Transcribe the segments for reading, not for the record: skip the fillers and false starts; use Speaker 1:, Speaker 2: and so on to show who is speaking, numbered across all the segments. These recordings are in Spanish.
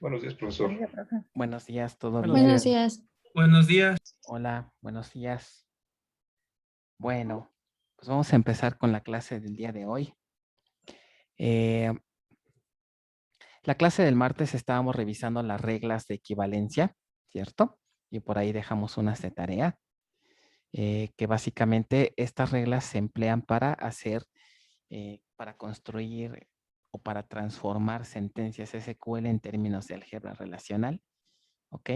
Speaker 1: Buenos días, profesor.
Speaker 2: Buenos días, ¿todo bien?
Speaker 3: Buenos días.
Speaker 4: Buenos días.
Speaker 2: Hola, buenos días. Bueno, pues vamos a empezar con la clase del día de hoy. La clase del martes estábamos revisando las reglas de equivalencia, ¿cierto? Y por ahí dejamos unas de tarea, que básicamente estas reglas se emplean para hacer, para construir o para transformar sentencias SQL en términos de álgebra relacional, ¿ok?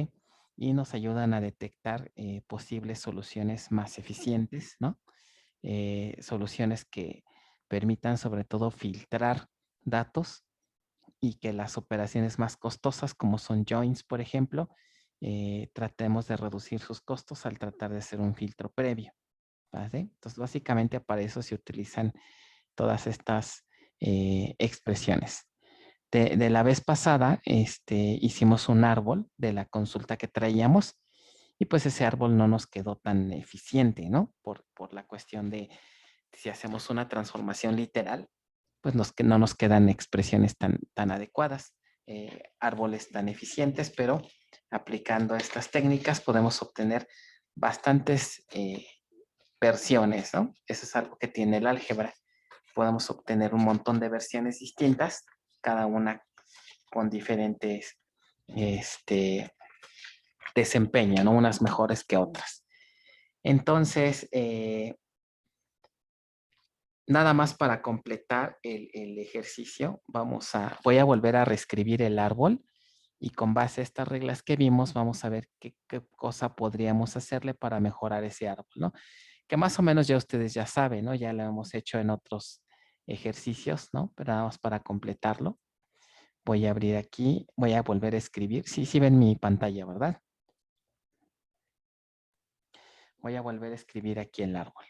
Speaker 2: Y nos ayudan a detectar posibles soluciones más eficientes, ¿no? Soluciones que permitan sobre todo filtrar datos y que las operaciones más costosas, como son joins, por ejemplo, tratemos de reducir sus costos al tratar de hacer un filtro previo, ¿vale? Entonces, básicamente para eso se utilizan todas estas expresiones. De la vez pasada, hicimos un árbol de la consulta que traíamos y pues ese árbol no nos quedó tan eficiente, ¿no? Por la cuestión de si hacemos una transformación literal, pues no nos quedan expresiones tan adecuadas, árboles tan eficientes, pero aplicando estas técnicas podemos obtener bastantes versiones, ¿no? Eso es algo que tiene el álgebra. Podemos obtener un montón de versiones distintas, cada una con diferentes desempeño, ¿no? Unas mejores que otras. Entonces, nada más para completar el ejercicio, voy a volver a reescribir el árbol y con base a estas reglas que vimos, vamos a ver qué cosa podríamos hacerle para mejorar ese árbol, ¿no? Que más o menos ya ustedes ya saben, ¿no? Ya lo hemos hecho en otros ejercicios, ¿no? Pero nada más para completarlo. Voy a abrir aquí, voy a volver a escribir. Sí ven mi pantalla, ¿verdad? Voy a volver a escribir aquí el árbol.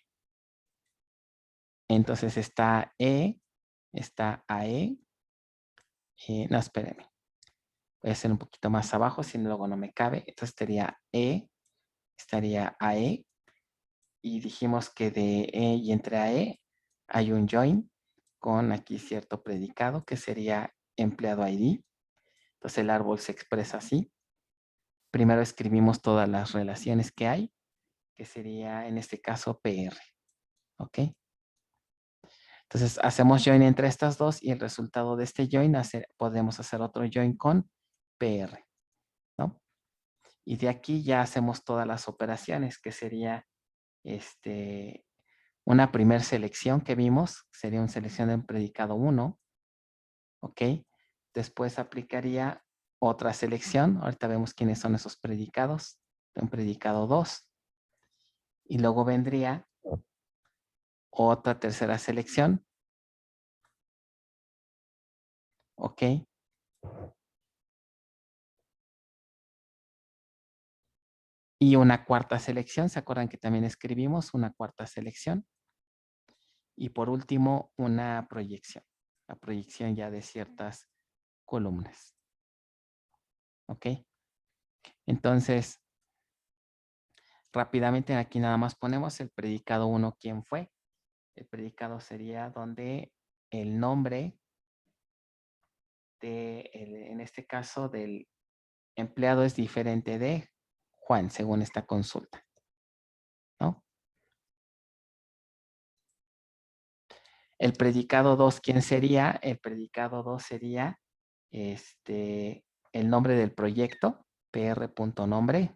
Speaker 2: Entonces está E, está AE. No, espérenme. Voy a hacer un poquito más abajo, si luego no me cabe. Entonces estaría E, estaría AE. Y dijimos que de E y entre AE hay un join con aquí cierto predicado que sería empleado ID. Entonces el árbol se expresa así. Primero escribimos todas las relaciones que hay, que sería en este caso PR. ¿Ok? Entonces hacemos join entre estas dos y el resultado de este join podemos hacer otro join con PR, ¿no? Y de aquí ya hacemos todas las operaciones, que sería una primer selección que vimos, sería una selección de un predicado 1, ¿ok? Después aplicaría otra selección, ahorita vemos quiénes son esos predicados, de un predicado 2, y luego vendría otra tercera selección, ¿ok? Y una cuarta selección, ¿se acuerdan que también escribimos una cuarta selección? Y por último, una proyección, la proyección ya de ciertas columnas. ¿Ok? Entonces, rápidamente aquí nada más ponemos el predicado 1, ¿quién fue? El predicado sería donde el nombre en este caso del empleado es diferente de Juan, según esta consulta, ¿no? El predicado 2, ¿quién sería? El predicado 2 sería el nombre del proyecto, pr.nombre,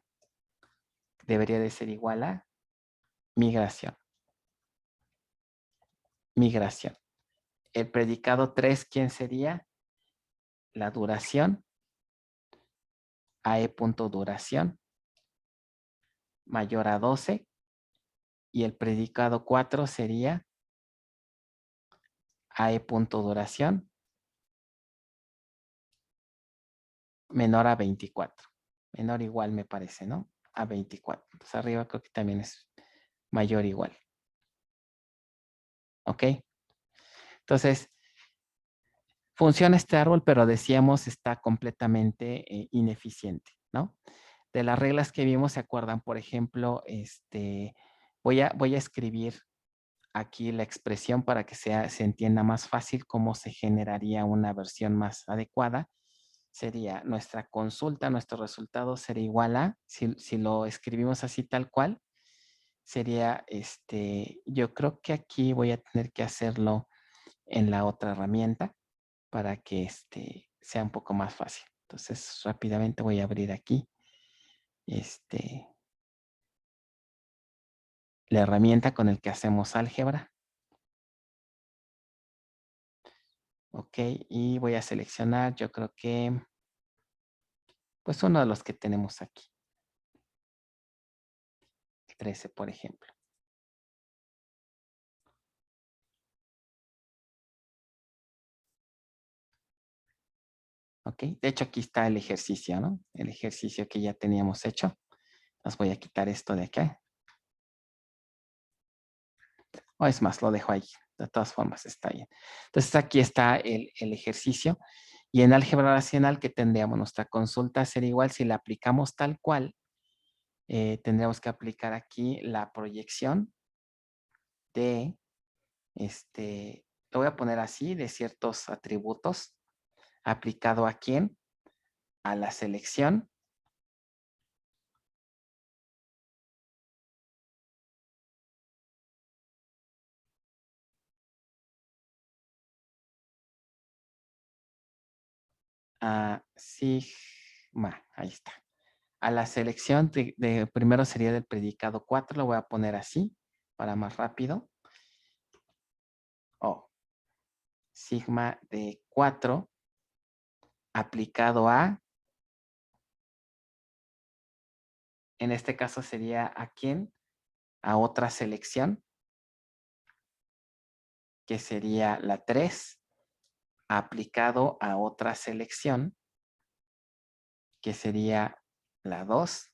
Speaker 2: debería de ser igual a migración. Migración. El predicado 3, ¿quién sería? La duración, ae.duración, mayor a 12. Y el predicado 4 sería ae.duración, menor a 24. Menor o igual me parece, ¿no? A 24. Entonces arriba creo que también es mayor o igual. ¿Ok? Entonces, funciona este árbol, pero decíamos está completamente ineficiente, ¿no? De las reglas que vimos, ¿se acuerdan? Por ejemplo, voy a escribir aquí la expresión para que se entienda más fácil cómo se generaría una versión más adecuada. sería nuestra consulta, nuestro resultado sería igual a, si lo escribimos así tal cual, sería, yo creo que aquí voy a tener que hacerlo en la otra herramienta para que sea un poco más fácil. Entonces, rápidamente voy a abrir aquí la herramienta con el que hacemos álgebra. Ok, y voy a seleccionar, yo creo que, pues uno de los que tenemos aquí. 13, por ejemplo. Ok, de hecho aquí está el ejercicio, ¿no? El ejercicio que ya teníamos hecho. Os voy a quitar esto de acá. O es más, lo dejo ahí. De todas formas está ahí. Entonces aquí está el ejercicio. Y en álgebra racional, ¿qué tendríamos? Nuestra consulta sería igual si la aplicamos tal cual. Tendríamos que aplicar aquí la proyección de, lo voy a poner así, de ciertos atributos. ¿Aplicado a quién? A la selección. A sigma, ahí está. A la selección primero sería del predicado 4, lo voy a poner así para más rápido. O sigma de 4 aplicado a, en este caso sería a quién, a otra selección, que sería la 3, aplicado a otra selección, que sería la 2,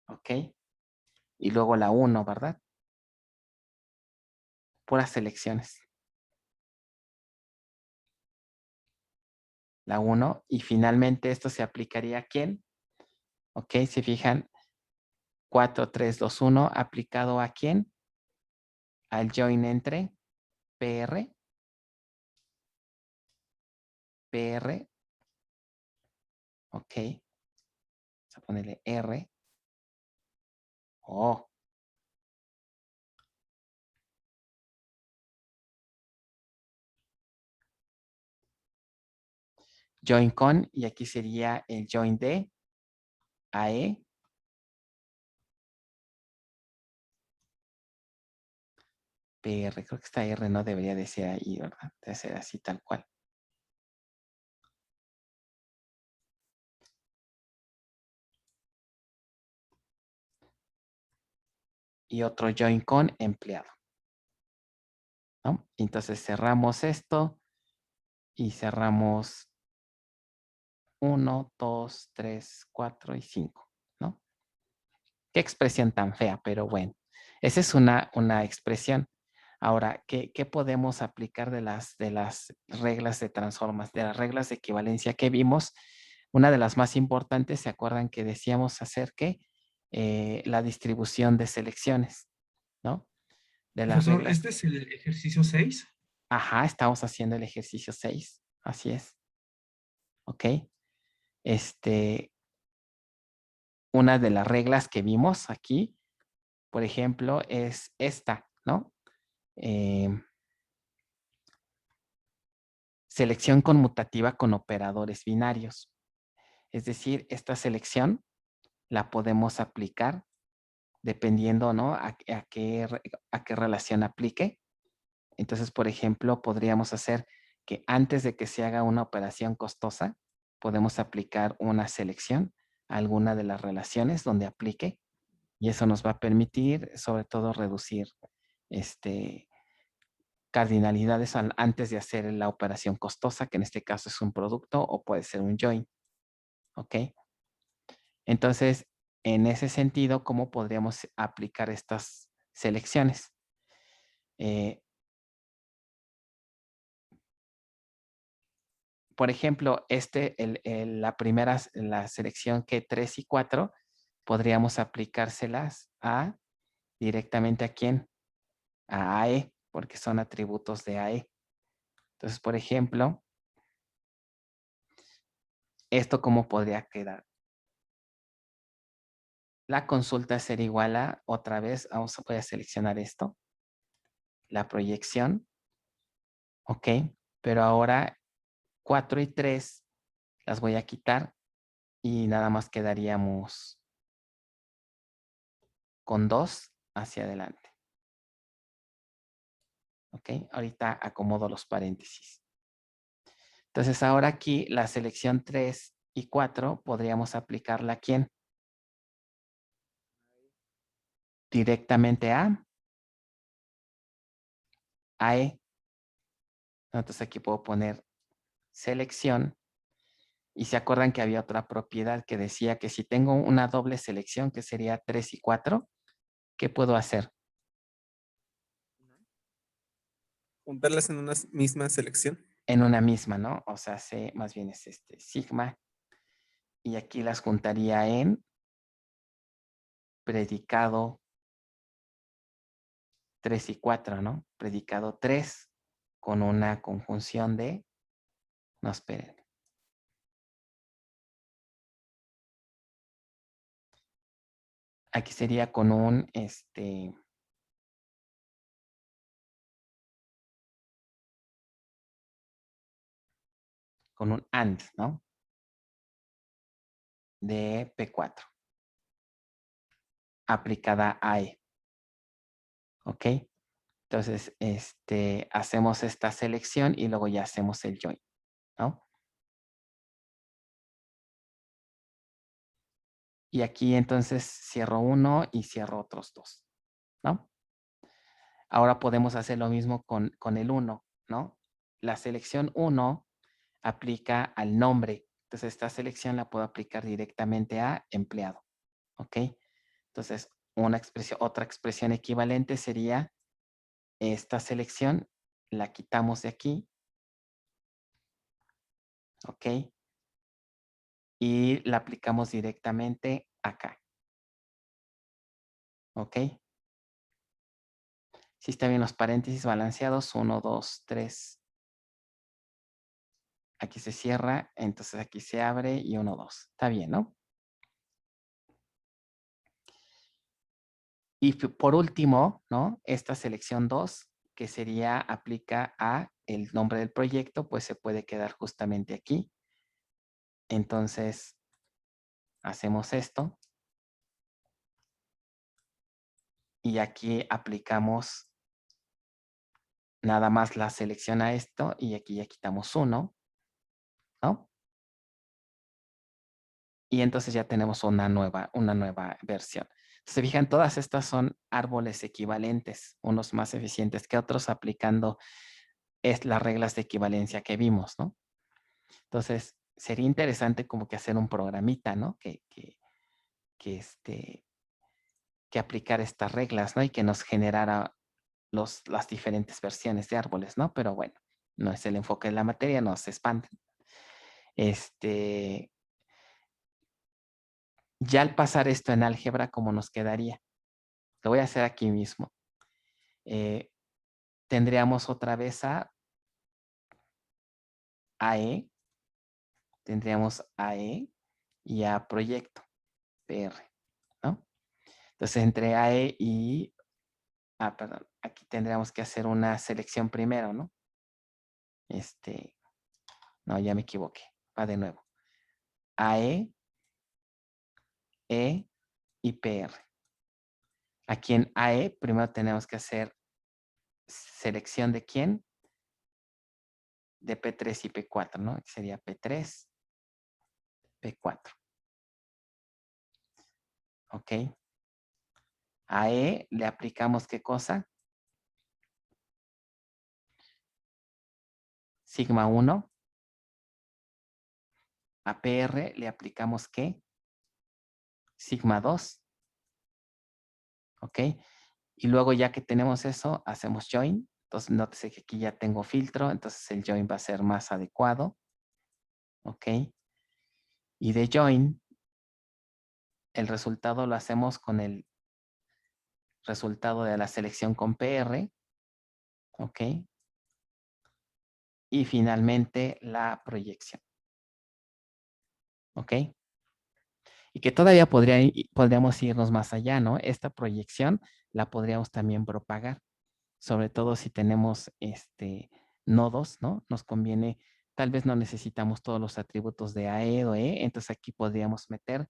Speaker 2: ¿ok? Y luego la 1, ¿verdad? Puras selecciones. La 1, y finalmente esto se aplicaría a quién, ¿ok? Se fijan, 4, 3, 2, 1, aplicado a quién, al join entre PR, PR, ok, vamos a ponerle R, O, join con, y aquí sería el join de AE, PR, creo que esta R no debería de ser ahí, ¿verdad? Debe ser así tal cual. Y otro join con empleado, ¿no? Entonces cerramos esto y cerramos 1, 2, 3, 4 y 5, ¿no? Qué expresión tan fea, pero bueno. Esa es una expresión. Ahora, ¿qué podemos aplicar de las reglas de transformas, de las reglas de equivalencia que vimos? Una de las más importantes, ¿se acuerdan que decíamos hacer que la distribución de selecciones, ¿no? De las
Speaker 1: Profesor,
Speaker 2: reglas.
Speaker 1: ¿este es el ejercicio 6?
Speaker 2: Ajá, estamos haciendo el ejercicio 6. Así es. ¿Ok? Una de las reglas que vimos aquí, por ejemplo, es esta, ¿no? Selección conmutativa con operadores binarios. Es decir, esta selección la podemos aplicar dependiendo, ¿no? A qué relación aplique. Entonces, por ejemplo, podríamos hacer que antes de que se haga una operación costosa, podemos aplicar una selección a alguna de las relaciones donde aplique, y eso nos va a permitir, sobre todo, reducir cardinalidades antes de hacer la operación costosa, que en este caso es un producto o puede ser un join. ¿Ok? Entonces, en ese sentido, ¿cómo podríamos aplicar estas selecciones? Por ejemplo, la selección que 3 y 4, podríamos aplicárselas directamente a quién? A AE, porque son atributos de AE. Entonces, por ejemplo, ¿Esto cómo podría quedar? La consulta sería igual a, otra vez, voy a seleccionar esto, la proyección, ¿ok? Pero ahora 4 y 3 las voy a quitar y nada más quedaríamos con 2 hacia adelante. ¿Ok? Ahorita acomodo los paréntesis. Entonces ahora aquí la selección 3 y 4 podríamos aplicarla ¿a quién? Directamente a E. Entonces aquí puedo poner selección. Y se acuerdan que había otra propiedad que decía que si tengo una doble selección, que sería 3 y 4, ¿qué puedo hacer?
Speaker 3: Juntarlas en una misma selección.
Speaker 2: En una misma, ¿no? O sea, más bien es sigma. Y aquí las juntaría en predicado 3 y 4, ¿no? Predicado 3 con una conjunción de, no, esperen. Aquí sería con un, con un AND, ¿no? De P4. Aplicada a E. ¿Ok? Entonces, hacemos esta selección y luego ya hacemos el join, ¿no? Y aquí entonces cierro uno y cierro otros dos, ¿no? Ahora podemos hacer lo mismo con el 1, ¿no? La selección 1 aplica al nombre. Entonces, esta selección la puedo aplicar directamente a empleado, ¿ok? Entonces, otra expresión equivalente sería esta selección, la quitamos de aquí, ¿ok? Y la aplicamos directamente acá, ¿ok? Si está bien los paréntesis balanceados, 1, 2, 3. Aquí se cierra, entonces aquí se abre y 1, 2. Está bien, ¿no? Y por último, ¿no? Esta selección 2, que sería aplica a el nombre del proyecto, pues se puede quedar justamente aquí. Entonces, hacemos esto. Y aquí aplicamos nada más la selección a esto y aquí ya quitamos 1, ¿no? Y entonces ya tenemos una nueva versión. Se fijan, todas estas son árboles equivalentes, unos más eficientes que otros, aplicando las reglas de equivalencia que vimos, ¿no? Entonces, sería interesante como que hacer un programita, ¿no? Que aplicar estas reglas, ¿no? Y que nos generara las diferentes versiones de árboles, ¿no? Pero bueno, no es el enfoque de la materia, no se espanten. Ya al pasar esto en álgebra, ¿cómo nos quedaría? Lo voy a hacer aquí mismo. Tendríamos otra vez a AE, tendríamos AE y a proyecto, PR, ¿no? Entonces, entre AE y, perdón, aquí tendríamos que hacer una selección primero, ¿no? No, ya me equivoqué, va de nuevo. AE, E y PR. Aquí en AE, primero tenemos que hacer selección de quién, de P3 y P4, ¿no? Aquí sería P3, P4. ¿Ok? A E le aplicamos ¿qué cosa? Sigma 1. A PR le aplicamos ¿qué? Sigma 2. ¿Ok? Y luego ya que tenemos eso, hacemos join. Entonces, nótese que aquí ya tengo filtro, entonces el join va a ser más adecuado. ¿Ok? Y de join, el resultado lo hacemos con el resultado de la selección con PR. ¿Ok? Y finalmente la proyección. ¿Ok? Y que todavía podríamos irnos más allá, ¿no? Esta proyección la podríamos también propagar, sobre todo si tenemos nodos, ¿no? Nos conviene, tal vez no necesitamos todos los atributos de AE o E, entonces aquí podríamos meter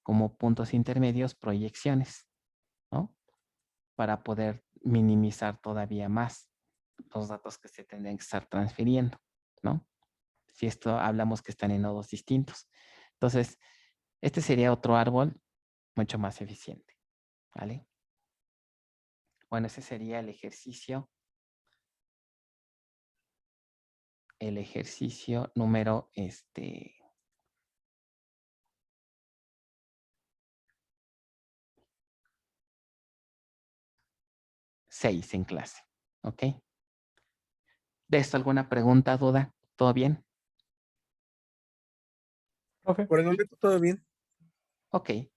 Speaker 2: como puntos intermedios proyecciones, ¿no? Para poder minimizar todavía más los datos que se tendrían que estar transfiriendo, ¿no? Si esto hablamos que están en nodos distintos. Entonces, este sería otro árbol mucho más eficiente, ¿vale? Bueno, ese sería el ejercicio número 6 en clase, ¿ok? ¿De esto alguna pregunta, duda? ¿Todo bien?
Speaker 4: Profe,
Speaker 3: Por el momento todo bien.
Speaker 2: Ok,
Speaker 4: en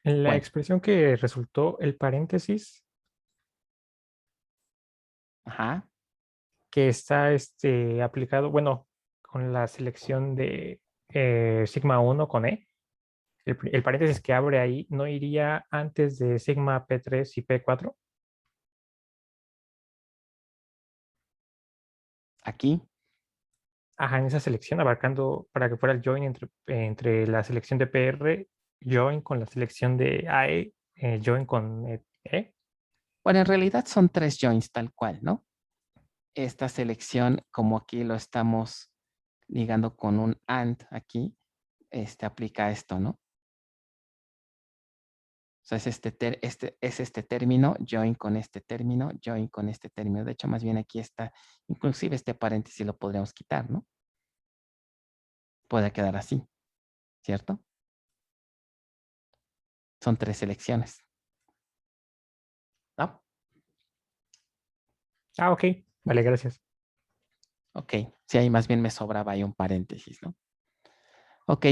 Speaker 4: la
Speaker 2: bueno,
Speaker 4: expresión que resultó el paréntesis
Speaker 2: ajá,
Speaker 4: que está aplicado, bueno, con la selección de sigma 1 con E, el paréntesis que abre ahí no iría antes de sigma P3 y P4.
Speaker 2: aquí,
Speaker 4: Ajá, en esa selección, abarcando para que fuera el join entre la selección de PR, join con la selección de AE, join con E.
Speaker 2: bueno, en realidad son 3 joins tal cual, ¿no? Esta selección, como aquí lo estamos ligando con un AND aquí, aplica esto, ¿no? O sea, es este término, join con este término, join con este término. De hecho, más bien aquí está, inclusive este paréntesis lo podríamos quitar, ¿no? Puede quedar así, ¿cierto? Son 3 selecciones, ¿no?
Speaker 4: Ah, ok, vale, gracias.
Speaker 2: Ok, sí, ahí más bien me sobraba ahí un paréntesis, ¿no? Ok,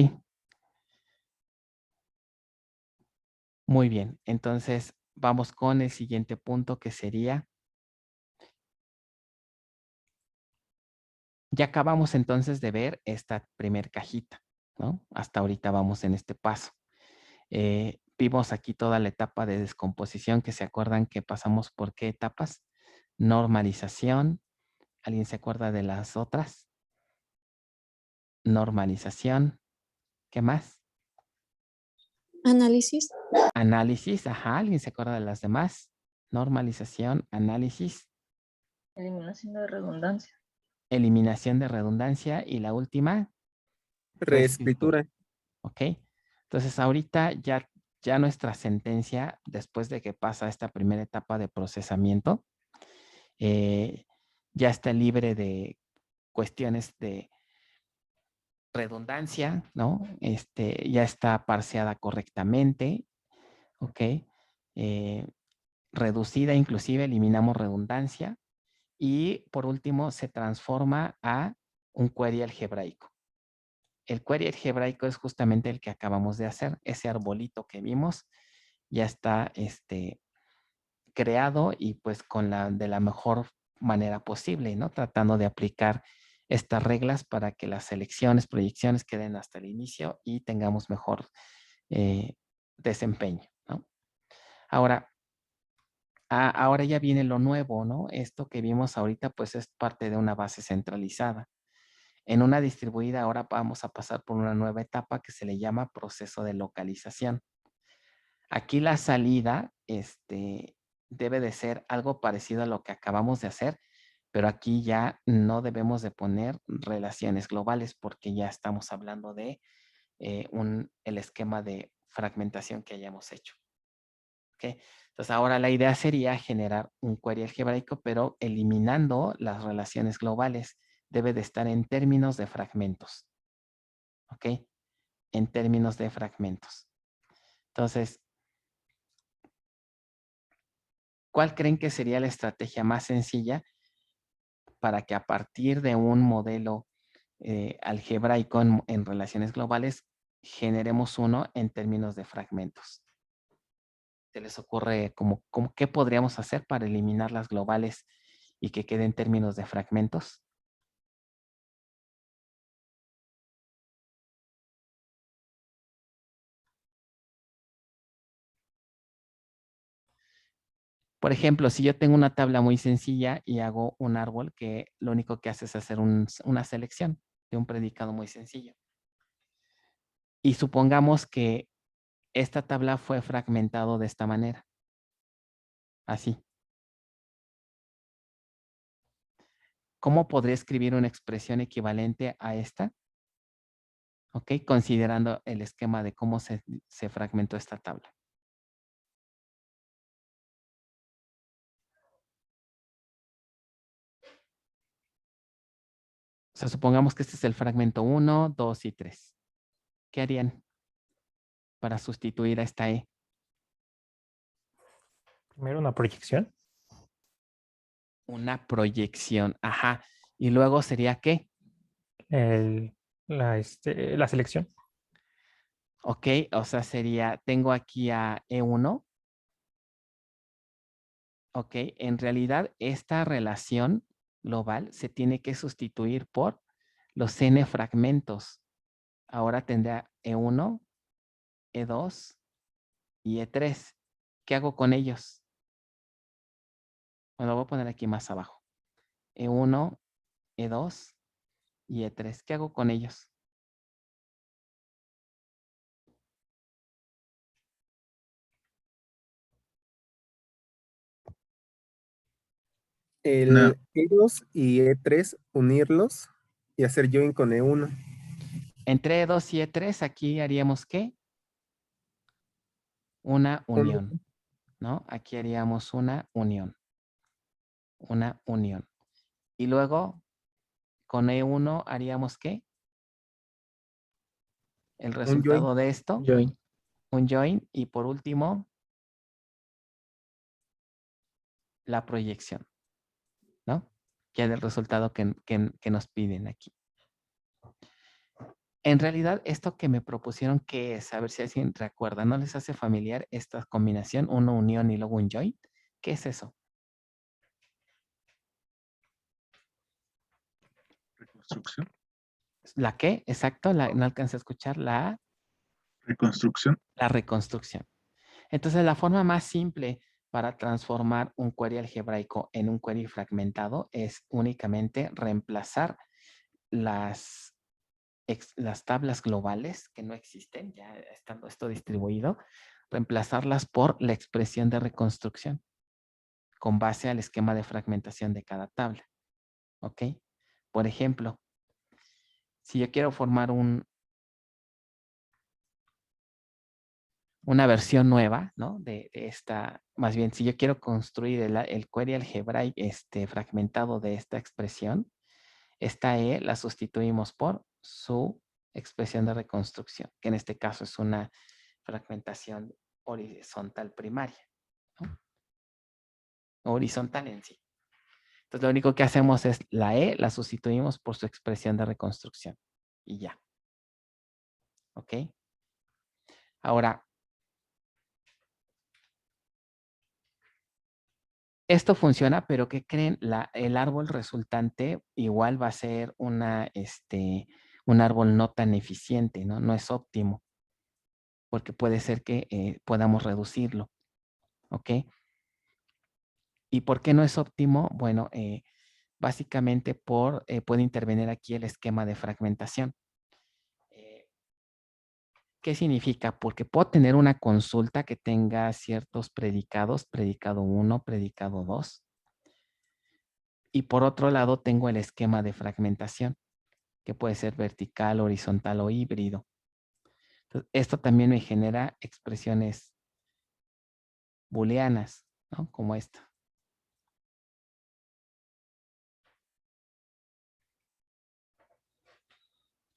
Speaker 2: muy bien. Entonces, vamos con el siguiente punto que sería, ya acabamos entonces de ver esta primer cajita, ¿no? Hasta ahorita vamos en este paso. Vimos aquí toda la etapa de descomposición, que se acuerdan que pasamos por qué etapas. Normalización. ¿Alguien se acuerda de las otras? Normalización. ¿Qué más?
Speaker 5: Análisis.
Speaker 2: Análisis. Ajá. ¿Alguien se acuerda de las demás? Normalización, análisis.
Speaker 6: Eliminación de redundancia.
Speaker 2: Eliminación de redundancia. Y la última, reescritura.
Speaker 3: Reescritura.
Speaker 2: ¿Ok? Entonces ahorita ya nuestra sentencia, después de que pasa esta primera etapa de procesamiento, ya está libre de cuestiones de redundancia, ¿no? Ya está parseada correctamente, ¿ok? Reducida, inclusive eliminamos redundancia. Y por último, se transforma a un query algebraico. El query algebraico es justamente el que acabamos de hacer. Ese arbolito que vimos ya está creado y pues de la mejor manera posible, ¿no? Tratando de aplicar estas reglas para que las selecciones, proyecciones queden hasta el inicio y tengamos mejor desempeño, ¿no? Ahora ya viene lo nuevo, ¿no? Esto que vimos ahorita pues es parte de una base centralizada. En una distribuida ahora vamos a pasar por una nueva etapa que se le llama proceso de localización. Aquí la salida debe de ser algo parecido a lo que acabamos de hacer, pero aquí ya no debemos de poner relaciones globales porque ya estamos hablando de el esquema de fragmentación que hayamos hecho. ¿Okay? Entonces ahora la idea sería generar un query algebraico, pero eliminando las relaciones globales. Debe de estar en términos de fragmentos. ¿Ok? En términos de fragmentos. Entonces, ¿cuál creen que sería la estrategia más sencilla para que a partir de un modelo algebraico en relaciones globales generemos uno en términos de fragmentos? ¿Se les ocurre qué podríamos hacer para eliminar las globales y que quede en términos de fragmentos? Por ejemplo, si yo tengo una tabla muy sencilla y hago un árbol que lo único que hace es hacer una selección de un predicado muy sencillo. Y supongamos que esta tabla fue fragmentado de esta manera. Así. ¿Cómo podría escribir una expresión equivalente a esta? ¿Ok? Considerando el esquema de cómo se fragmentó esta tabla. O sea, supongamos que este es el fragmento 1, 2 y 3. ¿Qué harían para sustituir a esta E?
Speaker 4: Primero una proyección.
Speaker 2: Una proyección. Ajá. Y luego sería ¿qué?
Speaker 4: La selección.
Speaker 2: Ok, o sea, sería, tengo aquí a E1. Ok, en realidad esta relación global se tiene que sustituir por los n fragmentos. Ahora tendrá E1, E2 y E3. ¿Qué hago con ellos? Bueno, lo voy a poner aquí más abajo. E1, E2 y E3. ¿Qué hago con ellos?
Speaker 1: No.
Speaker 3: El E2 y E3, unirlos y hacer join con E1.
Speaker 2: Entre E2 y E3, aquí haríamos ¿qué? Una unión, ¿no? Aquí haríamos una unión. Una unión. Y luego, con E1 haríamos ¿qué? El
Speaker 3: Un join.
Speaker 2: resultado de esto,
Speaker 5: Join.
Speaker 2: un join. Y por último, la proyección, ¿no? Que es el resultado que nos piden aquí. En realidad, esto que me propusieron, ¿qué es? A ver si alguien recuerda. ¿No les hace familiar esta combinación? Una unión y luego un join. ¿Qué es eso?
Speaker 1: Reconstrucción.
Speaker 2: ¿La qué? Exacto, no alcancé a escuchar la
Speaker 1: Reconstrucción.
Speaker 2: reconstrucción. Entonces, la forma más simple para transformar un query algebraico en un query fragmentado es únicamente reemplazar las tablas globales que no existen, ya estando esto distribuido, reemplazarlas por la expresión de reconstrucción con base al esquema de fragmentación de cada tabla. ¿Ok? Por ejemplo, si yo quiero formar una versión nueva, ¿no? De esta, más bien, si yo quiero construir el query algebraico fragmentado de esta expresión, esta E la sustituimos por su expresión de reconstrucción, que en este caso es una fragmentación horizontal primaria, ¿no? Horizontal en sí. Entonces, lo único que hacemos es la E la sustituimos por su expresión de reconstrucción y ya. ¿Ok? Ahora, esto funciona, pero ¿qué creen? El árbol resultante igual va a ser un árbol no tan eficiente, ¿no? No es óptimo, porque puede ser que podamos reducirlo, ¿ok? ¿Y por qué no es óptimo? Bueno, básicamente puede intervenir aquí el esquema de fragmentación. ¿Qué significa? Porque puedo tener una consulta que tenga ciertos predicados, predicado 1, predicado 2. Y por otro lado tengo el esquema de fragmentación, que puede ser vertical, horizontal o híbrido. Entonces, esto también me genera expresiones booleanas, ¿no? Como esta.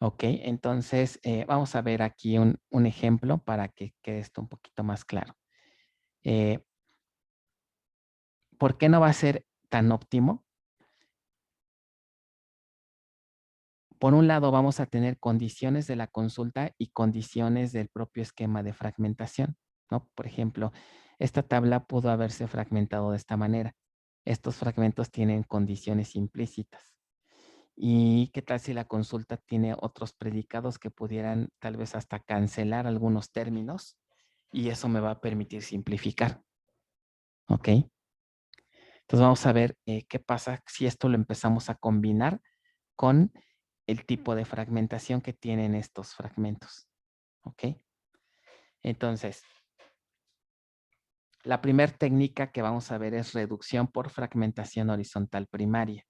Speaker 2: Ok, entonces vamos a ver aquí un ejemplo para que quede esto un poquito más claro. ¿Por qué no va a ser tan óptimo? Por un lado, vamos a tener condiciones de la consulta y condiciones del propio esquema de fragmentación, ¿no? Por ejemplo, esta tabla pudo haberse fragmentado de esta manera. Estos fragmentos tienen condiciones implícitas. ¿Y qué tal si la consulta tiene otros predicados que pudieran tal vez hasta cancelar algunos términos? Y eso me va a permitir simplificar. ¿Ok? Entonces vamos a ver qué pasa si esto lo empezamos a combinar con el tipo de fragmentación que tienen estos fragmentos. ¿Ok? Entonces, la primera técnica que vamos a ver es reducción por fragmentación horizontal primaria.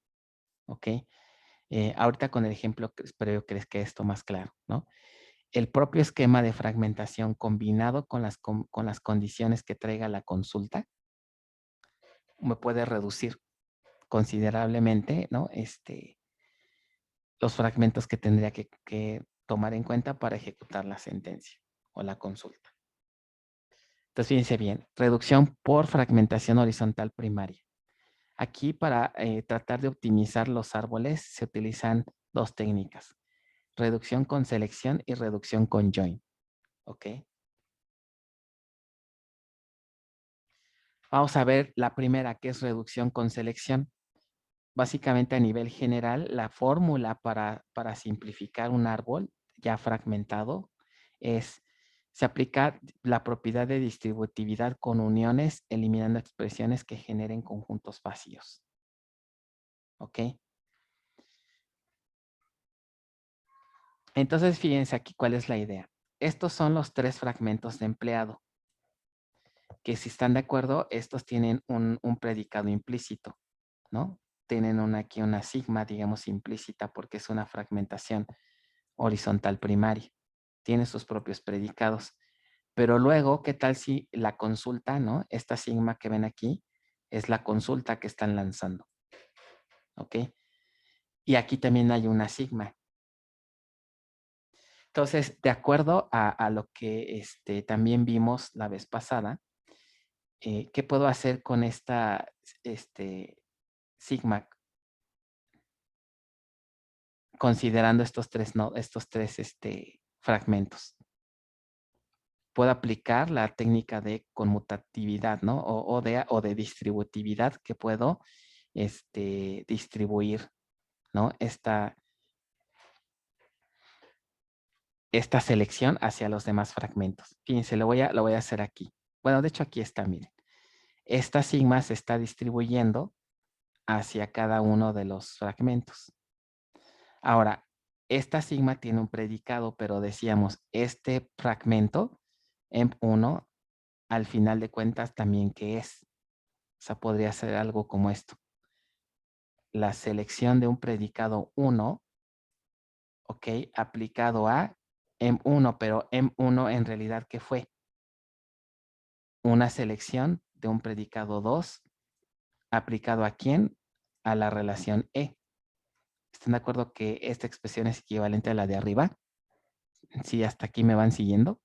Speaker 2: ¿Ok? Ahorita con el ejemplo espero que les quede esto más claro, ¿no? El propio esquema de fragmentación combinado con las condiciones que traiga la consulta me puede reducir considerablemente, ¿no? Los fragmentos que tendría que tomar en cuenta para ejecutar la sentencia o la consulta. Entonces, fíjense bien, reducción por fragmentación horizontal primaria. Aquí para tratar de optimizar los árboles se utilizan dos técnicas. Reducción con selección y reducción con join. ¿Ok? Vamos a ver la primera, que es reducción con selección. Básicamente a nivel general, la fórmula para simplificar un árbol ya fragmentado es, se aplica la propiedad de distributividad con uniones, eliminando expresiones que generen conjuntos vacíos. ¿Ok? Entonces, fíjense aquí cuál es la idea. Estos son los tres fragmentos de empleado, que si están de acuerdo, estos tienen un predicado implícito, ¿no? Tienen aquí una sigma, digamos, implícita porque es una fragmentación horizontal primaria. Tiene sus propios predicados. Pero luego, ¿qué tal si la consulta, ¿no? Esta sigma que ven aquí es la consulta que están lanzando. ¿Ok? Y aquí también hay una sigma. Entonces, de acuerdo a lo que también vimos la vez pasada, ¿qué puedo hacer con esta sigma? Considerando estos tres fragmentos. Puedo aplicar la técnica de conmutatividad, ¿no? O de distributividad que puedo distribuir, ¿no? Esta selección hacia los demás fragmentos. Fíjense, lo voy a hacer aquí. Bueno, de hecho aquí está, miren. Esta sigma se está distribuyendo hacia cada uno de los fragmentos. Ahora, esta sigma tiene un predicado, pero decíamos, este fragmento, EMP1, al final de cuentas también, ¿qué es? O sea, podría ser algo como esto. La selección de un predicado 1, ¿ok? Aplicado a EMP1, pero EMP1 en realidad, ¿qué fue? Una selección de un predicado 2, aplicado ¿a quién? A la relación E. ¿Están de acuerdo que esta expresión es equivalente a la de arriba? Sí, hasta aquí me van siguiendo.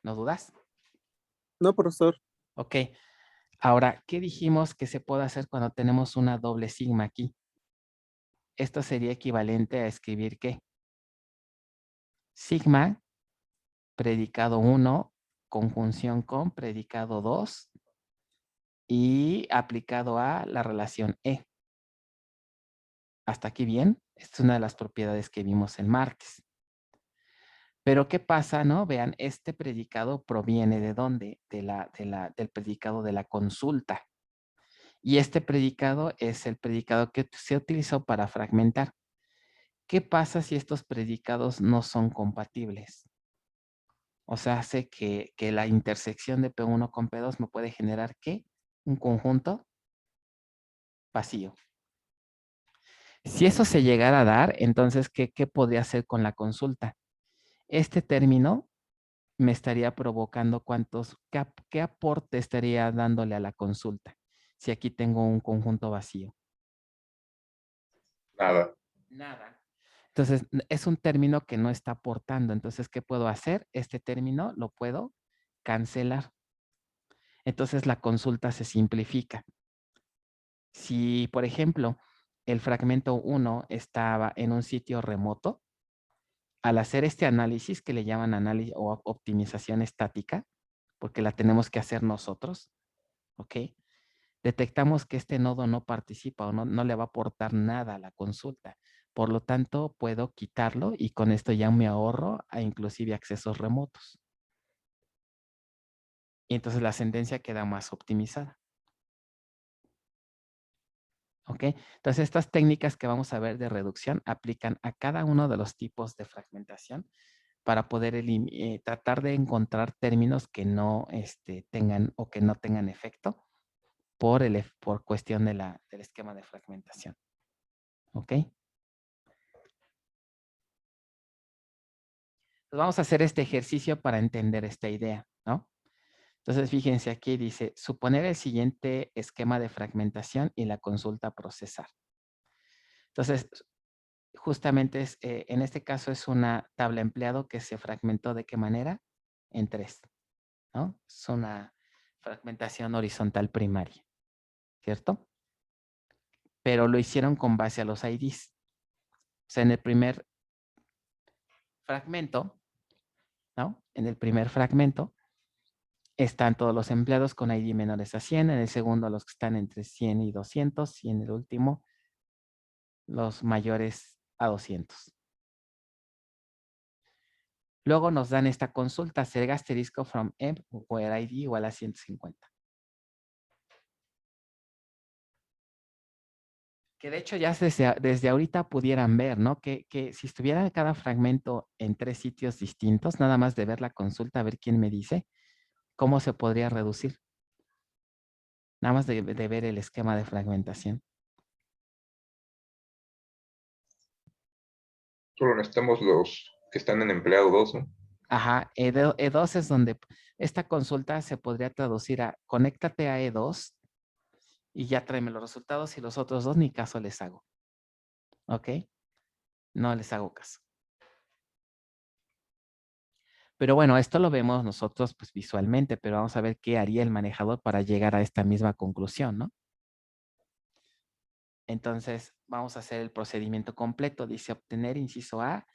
Speaker 2: ¿No dudas?
Speaker 3: No, profesor.
Speaker 2: Ok. Ahora, ¿qué dijimos que se puede hacer cuando tenemos una doble sigma aquí? Esto sería equivalente a escribir ¿qué? Sigma, predicado 1, conjunción con predicado 2 y aplicado a la relación E. ¿Hasta aquí bien? Esta es una de las propiedades que vimos en martes. Pero ¿qué pasa, no? Vean, este predicado proviene ¿de dónde? Del predicado de la consulta. Y este predicado es el predicado que se utilizó para fragmentar. ¿Qué pasa si estos predicados no son compatibles? O sea, hace que la intersección de P1 con P2 me puede generar ¿qué? Un conjunto vacío. Si eso se llegara a dar, entonces, ¿qué podría hacer con la consulta? Este término me estaría provocando ¿qué aporte estaría dándole a la consulta? Si aquí tengo un conjunto vacío.
Speaker 1: Nada.
Speaker 2: Nada. Entonces, es un término que no está aportando. Entonces, ¿qué puedo hacer? Este término lo puedo cancelar. Entonces, la consulta se simplifica. Si, por ejemplo, el fragmento 1 estaba en un sitio remoto, al hacer este análisis que le llaman análisis o optimización estática, porque la tenemos que hacer nosotros, ¿ok? Detectamos que este nodo no participa o no le va a aportar nada a la consulta. Por lo tanto, puedo quitarlo y con esto ya me ahorro a inclusive accesos remotos. Y entonces la sentencia queda más optimizada. ¿Ok? Entonces, estas técnicas que vamos a ver de reducción aplican a cada uno de los tipos de fragmentación para poder tratar de encontrar términos que no tengan o que no tengan efecto por cuestión del esquema de fragmentación. ¿Ok? Pues vamos a hacer este ejercicio para entender esta idea, ¿no? Entonces, fíjense aquí dice, suponer el siguiente esquema de fragmentación y la consulta a procesar. Entonces, justamente en este caso es una tabla empleado que se fragmentó ¿de qué manera? En 3, ¿no? Es una fragmentación horizontal primaria, ¿cierto? Pero lo hicieron con base a los IDs. O sea, en el primer fragmento, ¿no? En el primer fragmento están todos los empleados con ID menores a 100, en el segundo los que están entre 100 y 200 y en el último los mayores a 200. Luego nos dan esta consulta, select asterisco from emp where ID igual a 150. Que de hecho ya desde ahorita pudieran ver, ¿no? Que si estuviera cada fragmento en 3 sitios distintos, nada más de ver la consulta, a ver quién me dice, ¿cómo se podría reducir? Nada más de ver el esquema de fragmentación.
Speaker 5: Solo necesitamos los que están en empleado 2, ¿no?
Speaker 2: Ajá, E2 es donde esta consulta se podría traducir a conéctate a E2 y ya tráeme los resultados y los otros dos ni caso les hago. ¿Ok? No les hago caso. Pero bueno, esto lo vemos nosotros pues visualmente, pero vamos a ver qué haría el manejador para llegar a esta misma conclusión, ¿no? Entonces, vamos a hacer el procedimiento completo. Dice obtener, inciso A,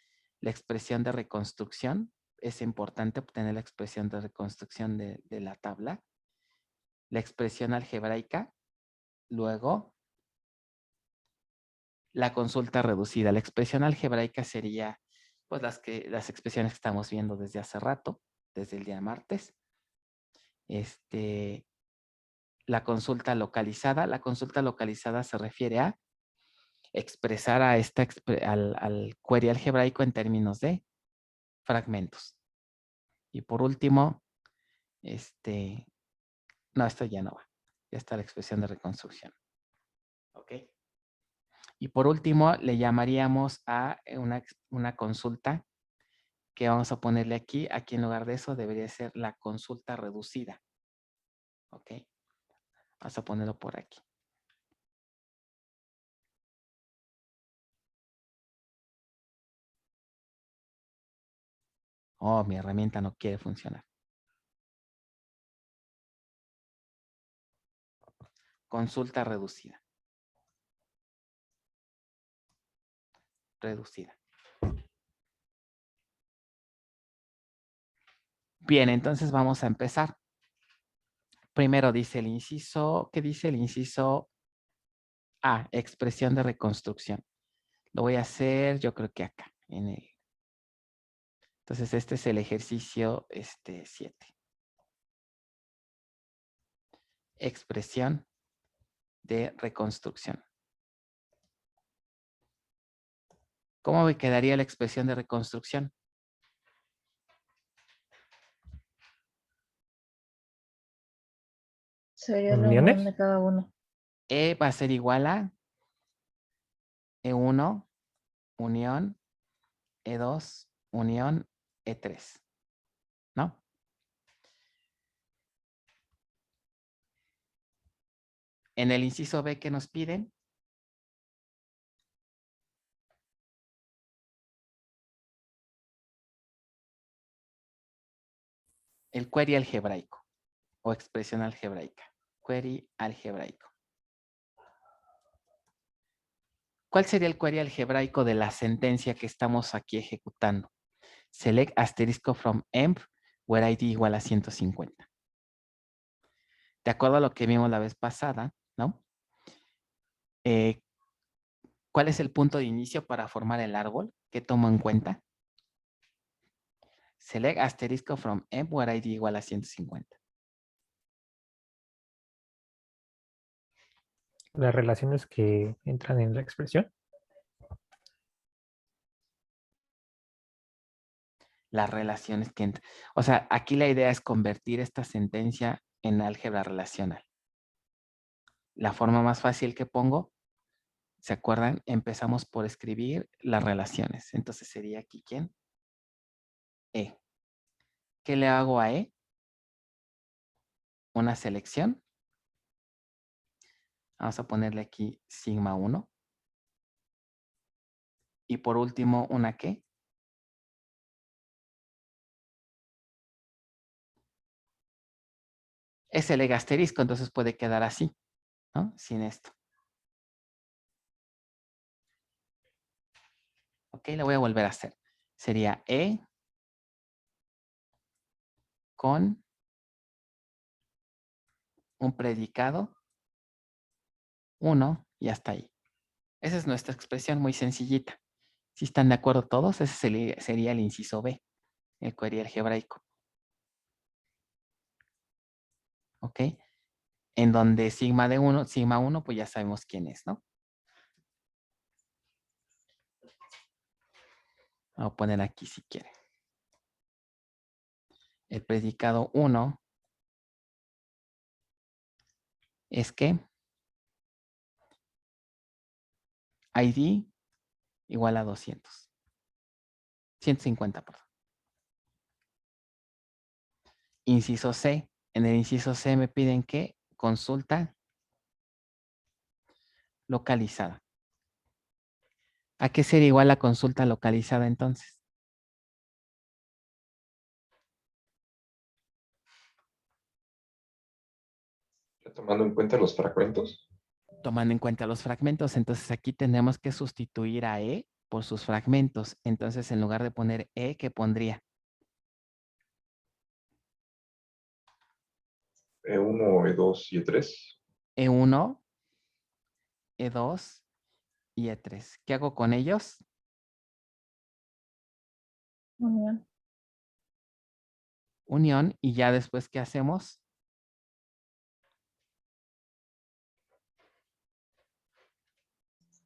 Speaker 2: la expresión de reconstrucción. Es importante obtener la expresión de reconstrucción de la tabla. La expresión algebraica. Luego, la consulta reducida. La expresión algebraica sería pues las expresiones que estamos viendo desde hace rato, desde el día martes. La consulta localizada se refiere a expresar a al query algebraico en términos de fragmentos. Y por último, no, esto ya no va. Ya está la expresión de reconstrucción. ¿Ok? Y por último, le llamaríamos a una consulta que vamos a ponerle aquí. Aquí en lugar de eso debería ser la consulta reducida. ¿Ok? Vamos a ponerlo por aquí. Oh, mi herramienta no quiere funcionar. Consulta reducida. Reducida. Bien, entonces vamos a empezar. Primero dice el inciso, ¿qué dice el inciso A? Expresión de reconstrucción. Lo voy a hacer, yo creo que acá. Entonces, este es el ejercicio 7. Expresión de reconstrucción. ¿Cómo me quedaría la expresión de reconstrucción?
Speaker 6: Sería la
Speaker 4: ¿Uniones?
Speaker 6: unión de cada uno.
Speaker 2: E va a ser igual a E1, unión, E2, unión, E3. ¿No? En el inciso B, ¿qué nos piden? El query algebraico o expresión algebraica. Query algebraico. ¿Cuál sería el query algebraico de la sentencia que estamos aquí ejecutando? Select asterisco from emp where ID igual a 150. De acuerdo a lo que vimos la vez pasada, ¿no? ¿Cuál es el punto de inicio para formar el árbol? ¿Qué tomo en cuenta? Select asterisco from emp where ID igual a 150.
Speaker 4: las relaciones que entran en la expresión.
Speaker 2: Las relaciones que entran. O sea, aquí la idea es convertir esta sentencia en álgebra relacional. La forma más fácil que pongo, ¿se acuerdan? Empezamos por escribir las relaciones. Entonces sería aquí, ¿quién? E. ¿Qué le hago a E? Una selección. Vamos a ponerle aquí sigma 1. Y por último, ¿una qué? Es el asterisco, entonces puede quedar así, ¿no? Sin esto. Ok, lo voy a volver a hacer. Sería E con un predicado 1 y hasta ahí. Esa es nuestra expresión muy sencillita. Si están de acuerdo todos, ese sería el inciso B, el query algebraico. ¿Ok? En donde sigma 1, pues ya sabemos quién es, ¿no? Voy a poner aquí si quieren. El predicado 1 es que ID igual a 200. 150, perdón. Inciso C. En el inciso C me piden que consulta localizada. ¿A qué sería igual la consulta localizada entonces?
Speaker 5: Tomando en cuenta los fragmentos.
Speaker 2: Tomando en cuenta los fragmentos, entonces aquí tenemos que sustituir a E por sus fragmentos. Entonces, en lugar de poner E, ¿qué pondría?
Speaker 5: E1, E2 y E3.
Speaker 2: E1, E2 y E3. ¿Qué hago con ellos?
Speaker 6: Unión.
Speaker 2: Unión. Y ya después, ¿qué hacemos?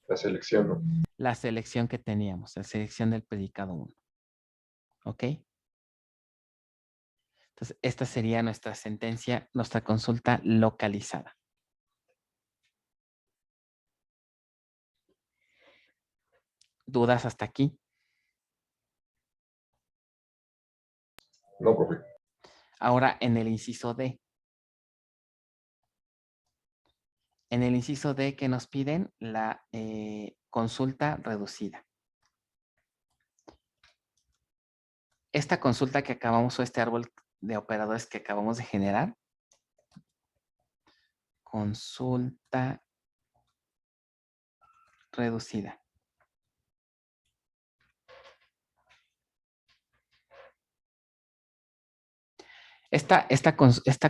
Speaker 5: La selección, ¿no?
Speaker 2: La selección que teníamos, la selección del predicado 1. ¿Ok? Entonces, esta sería nuestra sentencia, nuestra consulta localizada. ¿Dudas hasta aquí?
Speaker 5: No, profe.
Speaker 2: Ahora, en el inciso D. En el inciso D que nos piden la consulta reducida. Esta consulta que acabamos, o este árbol de operadores que acabamos de generar, consulta reducida. Esta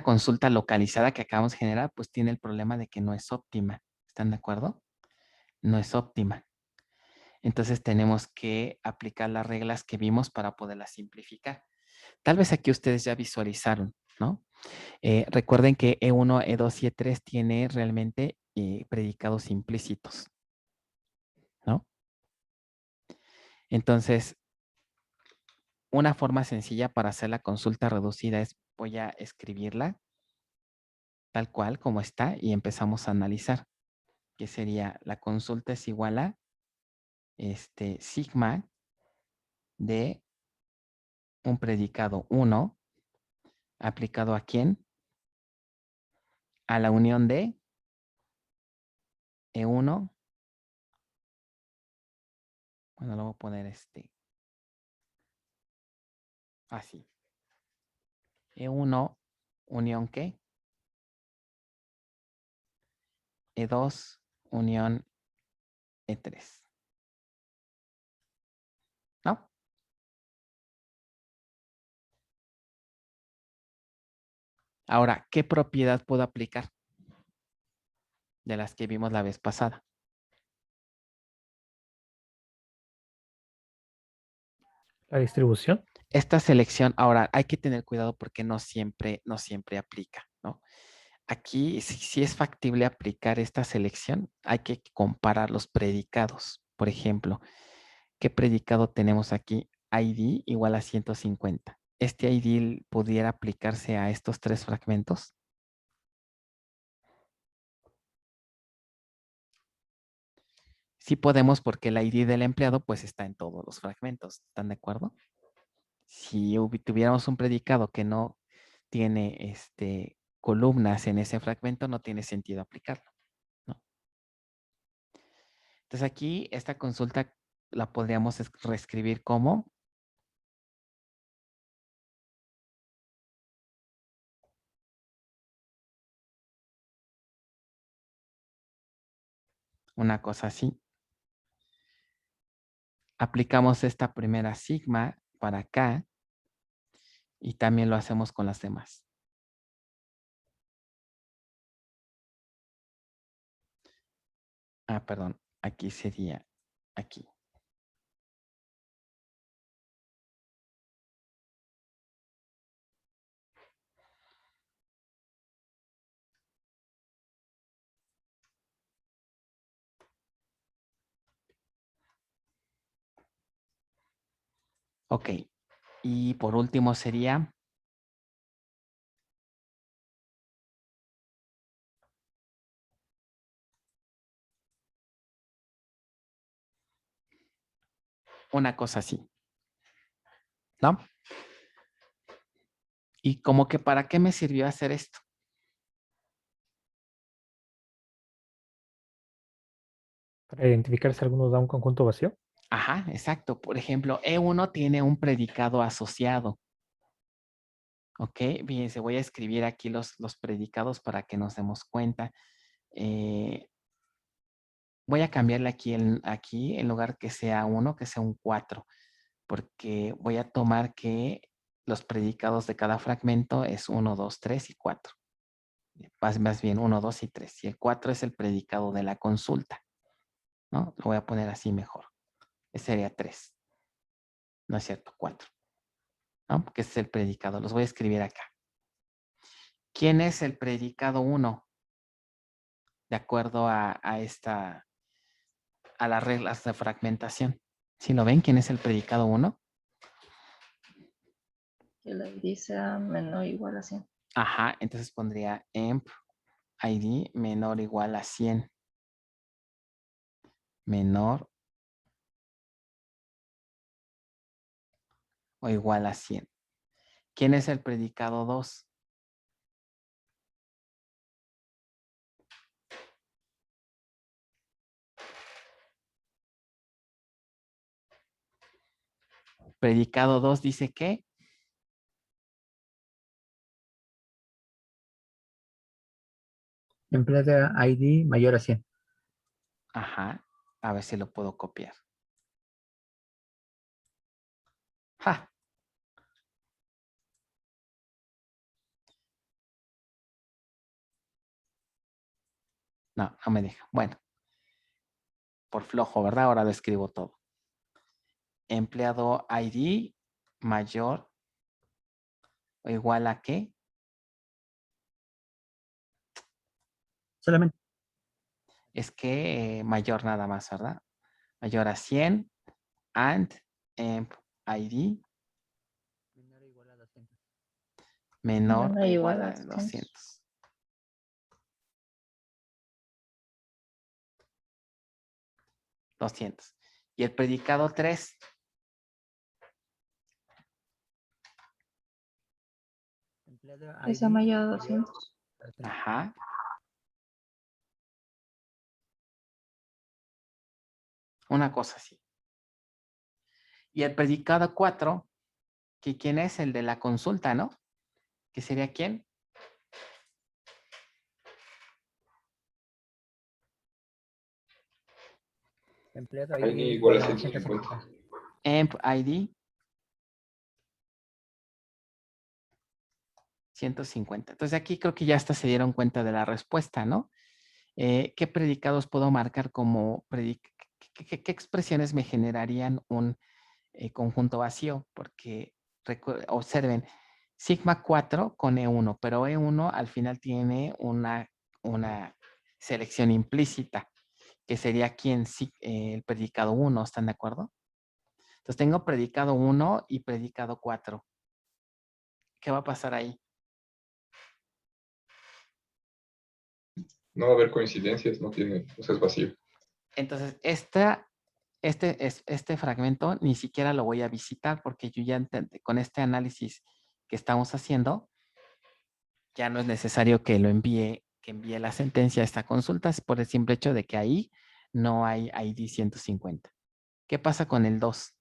Speaker 2: consulta localizada que acabamos de generar, pues tiene el problema de que no es óptima. ¿Están de acuerdo? No es óptima. Entonces tenemos que aplicar las reglas que vimos para poderla simplificar. Tal vez aquí ustedes ya visualizaron, ¿no? Recuerden que E1, E2 y E3 tiene realmente predicados implícitos, ¿no? Entonces, una forma sencilla para hacer la consulta reducida es, voy a escribirla tal cual como está y empezamos a analizar, que sería la consulta es igual a sigma de un predicado 1 aplicado ¿a quién? A la unión de E1. Bueno, lo voy a poner así. E1 unión ¿qué? E2 unión E3. ¿No? Ahora, ¿qué propiedad puedo aplicar de las que vimos la vez pasada?
Speaker 4: La distribución.
Speaker 2: Esta selección, ahora hay que tener cuidado porque no siempre aplica, ¿no? Aquí, si es factible aplicar esta selección, hay que comparar los predicados. Por ejemplo, ¿qué predicado tenemos aquí? ID igual a 150. ¿Este ID pudiera aplicarse a estos tres fragmentos? Sí podemos porque el ID del empleado pues está en todos los fragmentos. ¿Están de acuerdo? Si tuviéramos un predicado que no tiene columnas en ese fragmento, no tiene sentido aplicarlo, ¿no? Entonces aquí esta consulta la podríamos reescribir como una cosa así. Aplicamos esta primera sigma para acá y también lo hacemos con las demás. Ah, perdón, aquí sería aquí. Ok, y por último sería una cosa así, ¿no? Y como que ¿para qué me sirvió hacer esto?
Speaker 4: Para identificar si alguno da un conjunto vacío.
Speaker 2: Ajá, exacto. Por ejemplo, E1 tiene un predicado asociado. Ok, fíjense, voy a escribir aquí los predicados para que nos demos cuenta. Voy a cambiarle aquí en lugar que sea 1, que sea un 4, porque voy a tomar que los predicados de cada fragmento es 1, 2, 3 y 4. Más bien 1, 2 y 3. Y el 4 es el predicado de la consulta, ¿no? Lo voy a poner así mejor. Ese sería 3. No es cierto, 4. ¿No? Porque ese es el predicado. Los voy a escribir acá. ¿Quién es el predicado 1? De acuerdo a las reglas de fragmentación. ¿Sí lo ven? ¿Quién es el predicado 1?
Speaker 6: Que la ID sea menor o igual a 100.
Speaker 2: Ajá, entonces pondría emp ID menor o igual a 100. Menor o igual a 100. ¿Quién es el predicado 2? Predicado 2 dice que
Speaker 7: Empleada ID mayor a 100.
Speaker 2: ajá, a ver si lo puedo copiar. ¡Ja! No, no me deja. Bueno, por flojo, ¿verdad? Ahora lo escribo todo. Empleado ID mayor o igual a ¿qué?
Speaker 7: Solamente.
Speaker 2: Es que mayor nada más, ¿verdad? Mayor a 100 and emp ID
Speaker 7: Menor o igual a 200.
Speaker 2: menor
Speaker 6: Menor
Speaker 2: o
Speaker 6: o
Speaker 2: igual
Speaker 6: igual
Speaker 2: a
Speaker 6: a
Speaker 2: 200. 200. Y el predicado 3.
Speaker 7: Empleado
Speaker 6: Que sea
Speaker 7: ID
Speaker 6: mayor a
Speaker 7: mayor
Speaker 6: 200.
Speaker 7: a 200.
Speaker 2: Ajá. Una cosa así. Y el predicado 4, que quién es el de la consulta, ¿no? ¿Que sería quién?
Speaker 7: Empleado
Speaker 5: ID
Speaker 7: ID
Speaker 5: igual a
Speaker 7: igual a
Speaker 5: 150.
Speaker 7: 150.
Speaker 2: Emp ID 150. Entonces aquí creo que ya hasta se dieron cuenta de la respuesta, ¿no? ¿Qué predicados puedo marcar como qué expresiones me generarían un conjunto vacío? Porque observen, Sigma 4 con E1, pero E1 al final tiene una selección implícita, que sería aquí en el predicado 1, ¿están de acuerdo? Entonces tengo predicado 1 y predicado 4. ¿Qué va a pasar ahí?
Speaker 5: No va a haber coincidencias, no tiene, o sea, es vacío.
Speaker 2: Entonces, este fragmento ni siquiera lo voy a visitar porque yo ya con este análisis que estamos haciendo, ya no es necesario que envíe la sentencia a esta consulta por el simple hecho de que ahí no hay ID 150. ¿Qué pasa con el 2?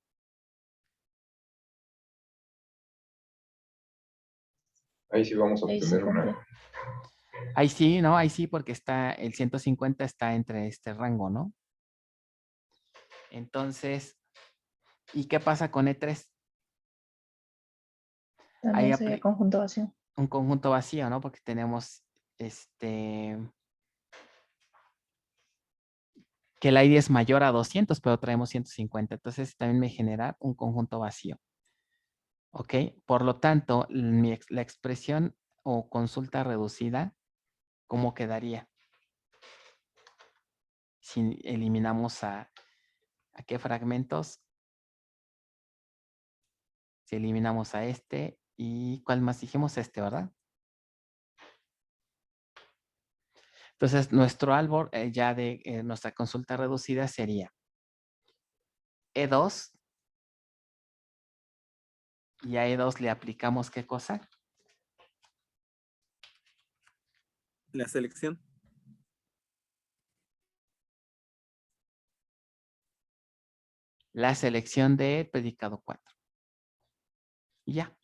Speaker 5: Ahí sí vamos a
Speaker 6: Ahí sí
Speaker 5: obtener
Speaker 6: cumple.
Speaker 5: una.
Speaker 2: Ahí sí, ¿no? Ahí sí, porque el 150 está entre este rango, ¿no? Entonces, ¿y qué pasa con E3? Ahí
Speaker 6: También sería conjunto vacío.
Speaker 2: un conjunto vacío, ¿no? Porque tenemos que el ID es mayor a 200, pero traemos 150. Entonces también me genera un conjunto vacío. ¿Ok? Por lo tanto, la expresión o consulta reducida, ¿cómo quedaría? Si eliminamos ¿a qué fragmentos? Si eliminamos a este y ¿cuál más dijimos? Este, ¿verdad? Entonces, nuestro árbol ya de nuestra consulta reducida sería E2 y a E2 le aplicamos ¿qué cosa?
Speaker 3: La selección.
Speaker 2: La selección del predicado 4. Y ya.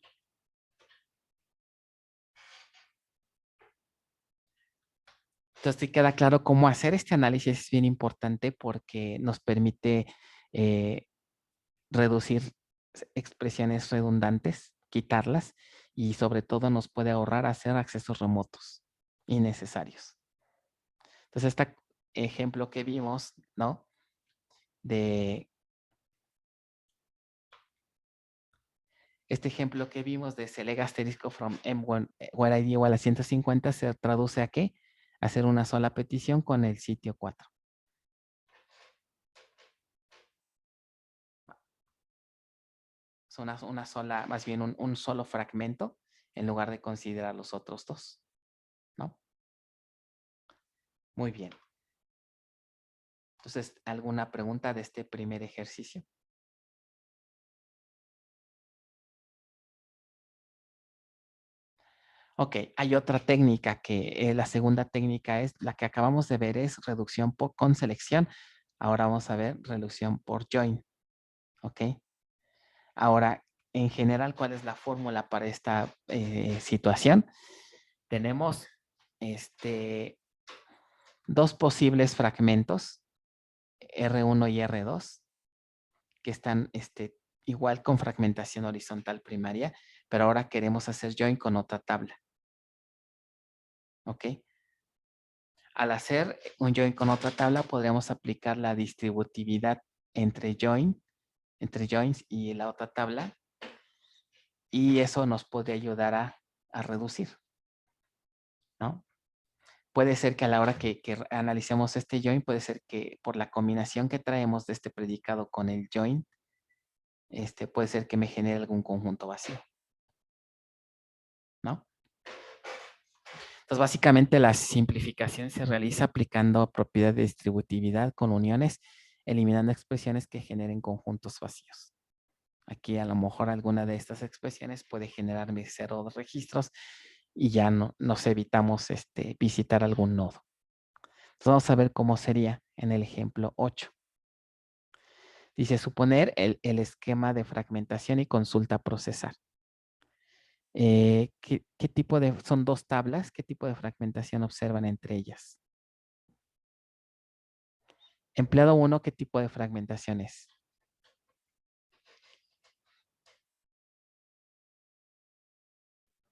Speaker 2: Entonces, te queda claro cómo hacer este análisis. Es bien importante porque nos permite reducir expresiones redundantes, quitarlas y sobre todo nos puede ahorrar hacer accesos remotos innecesarios. Entonces, este ejemplo que vimos, ¿no? Este ejemplo que vimos de select asterisco from M1 where ID igual a 150 se traduce a ¿qué? Hacer una sola petición con el sitio 4. Es una sola, más bien un solo fragmento en lugar de considerar los otros dos, ¿no? Muy bien. Entonces, ¿alguna pregunta de este primer ejercicio? Ok, hay otra técnica que la segunda técnica es la que acabamos de ver es reducción con selección. Ahora vamos a ver reducción por join. Ok. Ahora, en general, ¿cuál es la fórmula para esta situación? Tenemos dos posibles fragmentos, R1 y R2, que están igual con fragmentación horizontal primaria, pero ahora queremos hacer join con otra tabla. ¿Ok? Al hacer un join con otra tabla, podríamos aplicar la distributividad entre joins y la otra tabla, y eso nos puede ayudar a reducir, ¿no? Puede ser que a la hora que analicemos este join, puede ser que por la combinación que traemos de este predicado con el join, puede ser que me genere algún conjunto vacío, ¿no? Entonces, básicamente la simplificación se realiza aplicando propiedad de distributividad con uniones, eliminando expresiones que generen conjuntos vacíos. Aquí a lo mejor alguna de estas expresiones puede generarme 0 registros y ya nos evitamos visitar algún nodo. Entonces, vamos a ver cómo sería en el ejemplo 8. Dice, suponer el esquema de fragmentación y consulta procesar. ¿Qué tipo de, son dos tablas? ¿Qué tipo de fragmentación observan entre ellas? Empleado 1, ¿qué tipo de fragmentación es?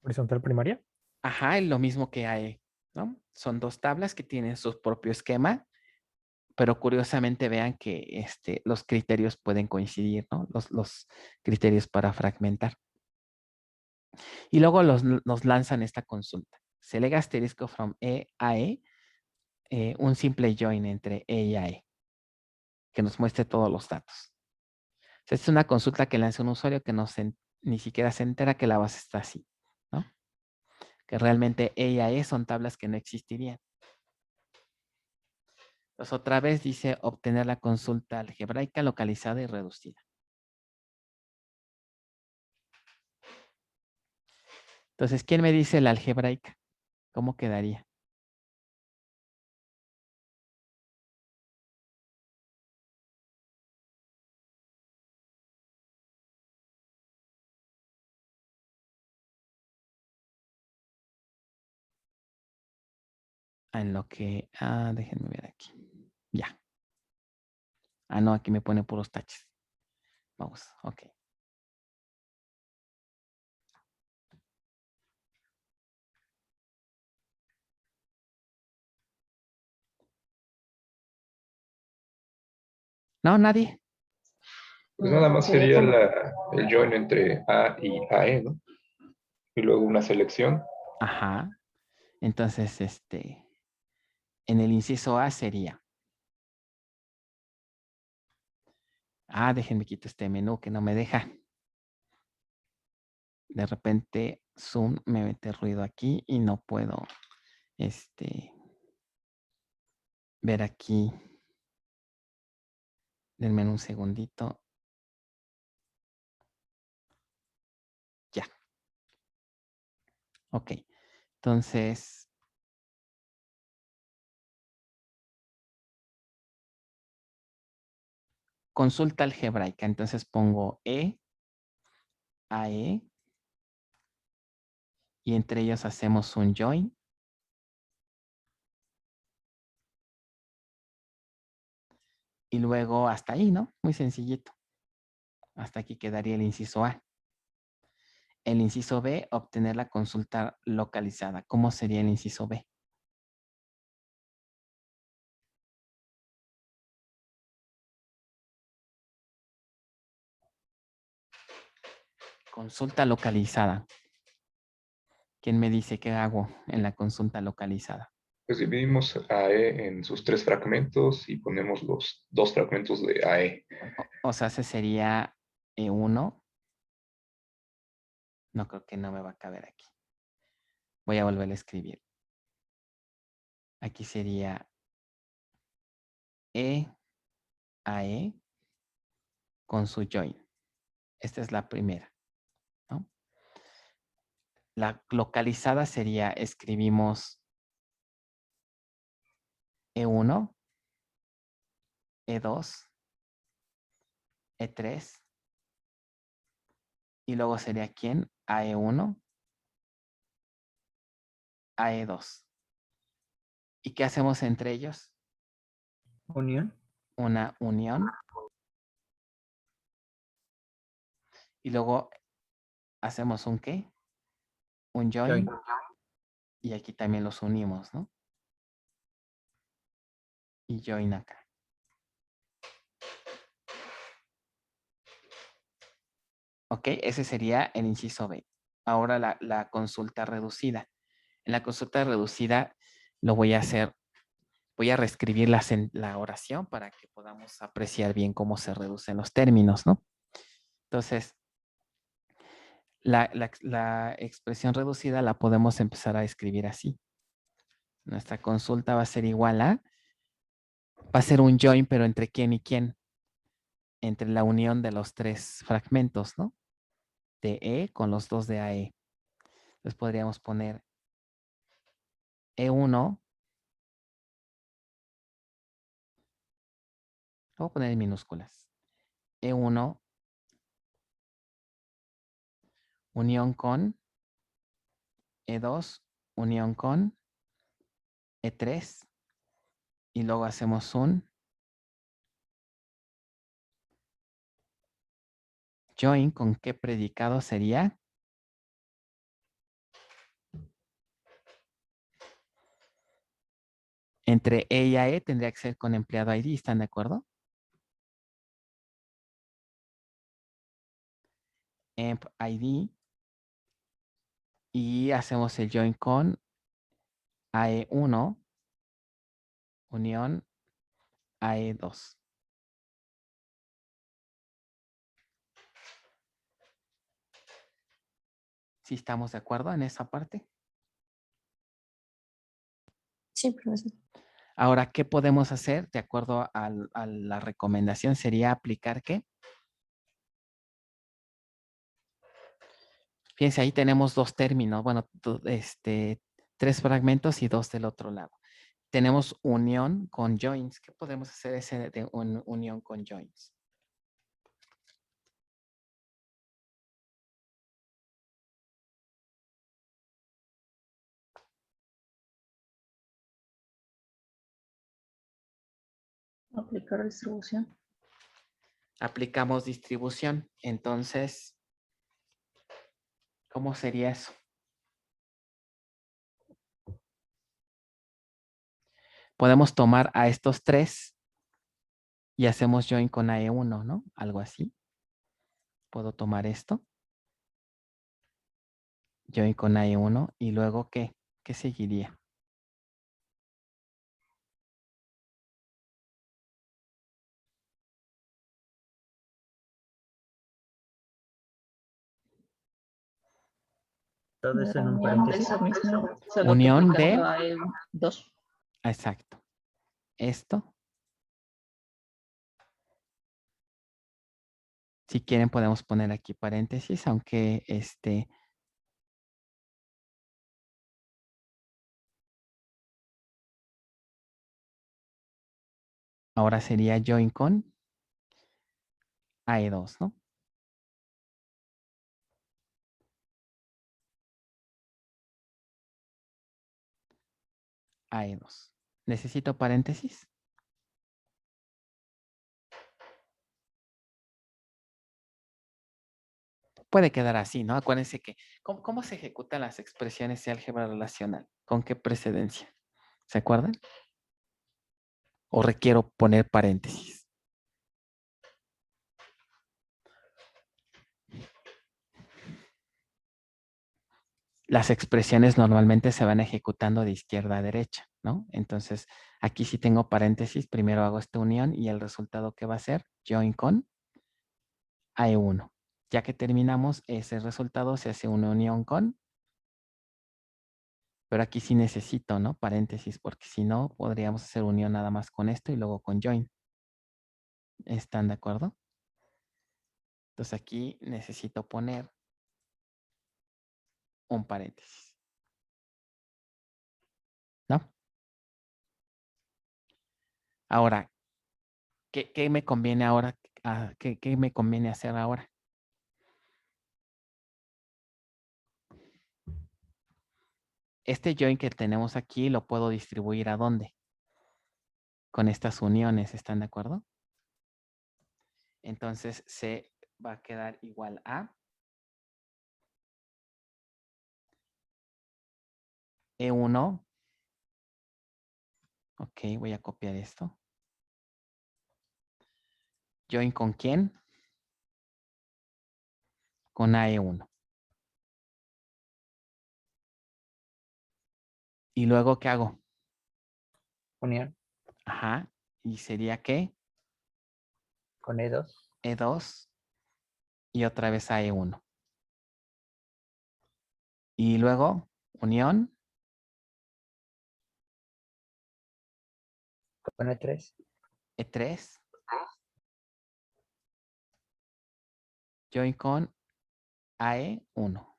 Speaker 4: Horizontal primaria.
Speaker 2: Ajá, es lo mismo que hay, ¿no? Son dos tablas que tienen su propio esquema, pero curiosamente vean que los criterios pueden coincidir, ¿no? Los criterios para fragmentar. Y luego nos lanzan esta consulta. Select asterisco from E a E, un simple join entre E y AE, que nos muestre todos los datos. O sea, esta es una consulta que lanza un usuario que ni siquiera se entera que la base está así, ¿no? Que realmente E y AE son tablas que no existirían. Entonces, otra vez dice obtener la consulta algebraica localizada y reducida. Entonces, ¿quién me dice la algebraica? ¿Cómo quedaría? En lo que... déjenme ver aquí. Ya. No, aquí me pone puros taches. Vamos, ok. No, nadie.
Speaker 5: Pues nada más sería el join entre A y AE, ¿no? Y luego una selección.
Speaker 2: Ajá. Entonces, en el inciso A sería. Déjenme quitar este menú que no me deja. De repente Zoom me mete ruido aquí y no puedo ver aquí. Denme un segundito. Ya. Ok. Entonces, consulta algebraica. Entonces pongo E, AE, y entre ellos hacemos un join. Y luego hasta ahí, ¿no? Muy sencillito. Hasta aquí quedaría el inciso A. El inciso B, obtener la consulta localizada. ¿Cómo sería el inciso B? Consulta localizada. ¿Quién me dice qué hago en la consulta localizada?
Speaker 5: Pues dividimos AE en sus 3 fragmentos y ponemos los 2 fragmentos de AE.
Speaker 2: O sea, ese sería E1. No, creo que no me va a caber aquí. Voy a volver a escribir. Aquí sería E, AE con su join. Esta es la primera, ¿no? La localizada sería, escribimos E1, E2, E3, y luego sería ¿quién? AE1, AE2. ¿Y qué hacemos entre ellos?
Speaker 7: Unión.
Speaker 2: Una unión. Y luego hacemos un ¿qué? Un join.
Speaker 7: Join.
Speaker 2: Y aquí también los unimos, ¿no? Y join acá. Ok, ese sería el inciso B. Ahora la consulta reducida. En la consulta reducida lo voy a hacer, voy a reescribir la oración para que podamos apreciar bien cómo se reducen los términos, ¿no? Entonces, la expresión reducida la podemos empezar a escribir así. Nuestra consulta va a ser igual a, va a ser un join, pero ¿entre quién y quién? Entre la unión de los 3 fragmentos, ¿no? De E con los 2 de AE. Entonces podríamos poner E1, voy a poner en minúsculas. E1 unión con E2, unión con E3, y luego hacemos un join. ¿Con qué predicado sería? Entre E y AE tendría que ser con empleado ID, ¿están de acuerdo? Emp ID Y hacemos el join con AE1 unión AE2. ¿Sí estamos de acuerdo en esa parte?
Speaker 6: Sí, profesor.
Speaker 2: Ahora, ¿qué podemos hacer? De acuerdo a la recomendación, sería aplicar ¿qué? Fíjense, ahí tenemos dos términos, bueno, tres fragmentos y dos del otro lado. Tenemos unión con joins. ¿Qué podemos hacer ese de unión con joins?
Speaker 6: Aplicar distribución.
Speaker 2: Aplicamos distribución. Entonces, ¿cómo sería eso? Podemos tomar a estos tres y hacemos join con AE1, ¿no? Algo así. Puedo tomar esto. Join con AE1 y luego ¿qué? ¿Qué seguiría?
Speaker 7: Todo eso en
Speaker 6: La
Speaker 7: un
Speaker 6: unión de
Speaker 7: paréntesis.
Speaker 6: esa misma, solo que
Speaker 2: Unión
Speaker 6: aplicando
Speaker 2: de-
Speaker 6: a el 2.
Speaker 2: Exacto. Esto. Si quieren podemos poner aquí paréntesis, aunque ahora sería join con AE2, ¿no? AE2. ¿Necesito paréntesis? Puede quedar así, ¿no? Acuérdense que, ¿cómo se ejecutan las expresiones de álgebra relacional? ¿Con qué precedencia? ¿Se acuerdan? ¿O requiero poner paréntesis? Las expresiones normalmente se van ejecutando de izquierda a derecha, ¿no? Entonces, aquí sí tengo paréntesis, primero hago esta unión y el resultado que va a ser join con AE1. Ya que terminamos ese resultado, se hace una unión con, pero aquí sí necesito, ¿no? Paréntesis, porque si no, podríamos hacer unión nada más con esto y luego con join. ¿Están de acuerdo? Entonces aquí necesito poner un paréntesis, ¿no? Ahora, ¿qué me conviene ahora? ¿Qué me conviene hacer ahora? Este join que tenemos aquí lo puedo distribuir ¿a dónde? Con estas uniones, ¿están de acuerdo? Entonces C va a quedar igual a E1. Ok, voy a copiar esto. Join ¿con quién? Con AE1. ¿Y luego qué hago?
Speaker 7: Unión
Speaker 2: Ajá. ¿Y sería qué?
Speaker 7: con E2.
Speaker 2: E2 y otra vez AE1. Y luego unión
Speaker 7: Con E3.
Speaker 2: E3. Join con AE1.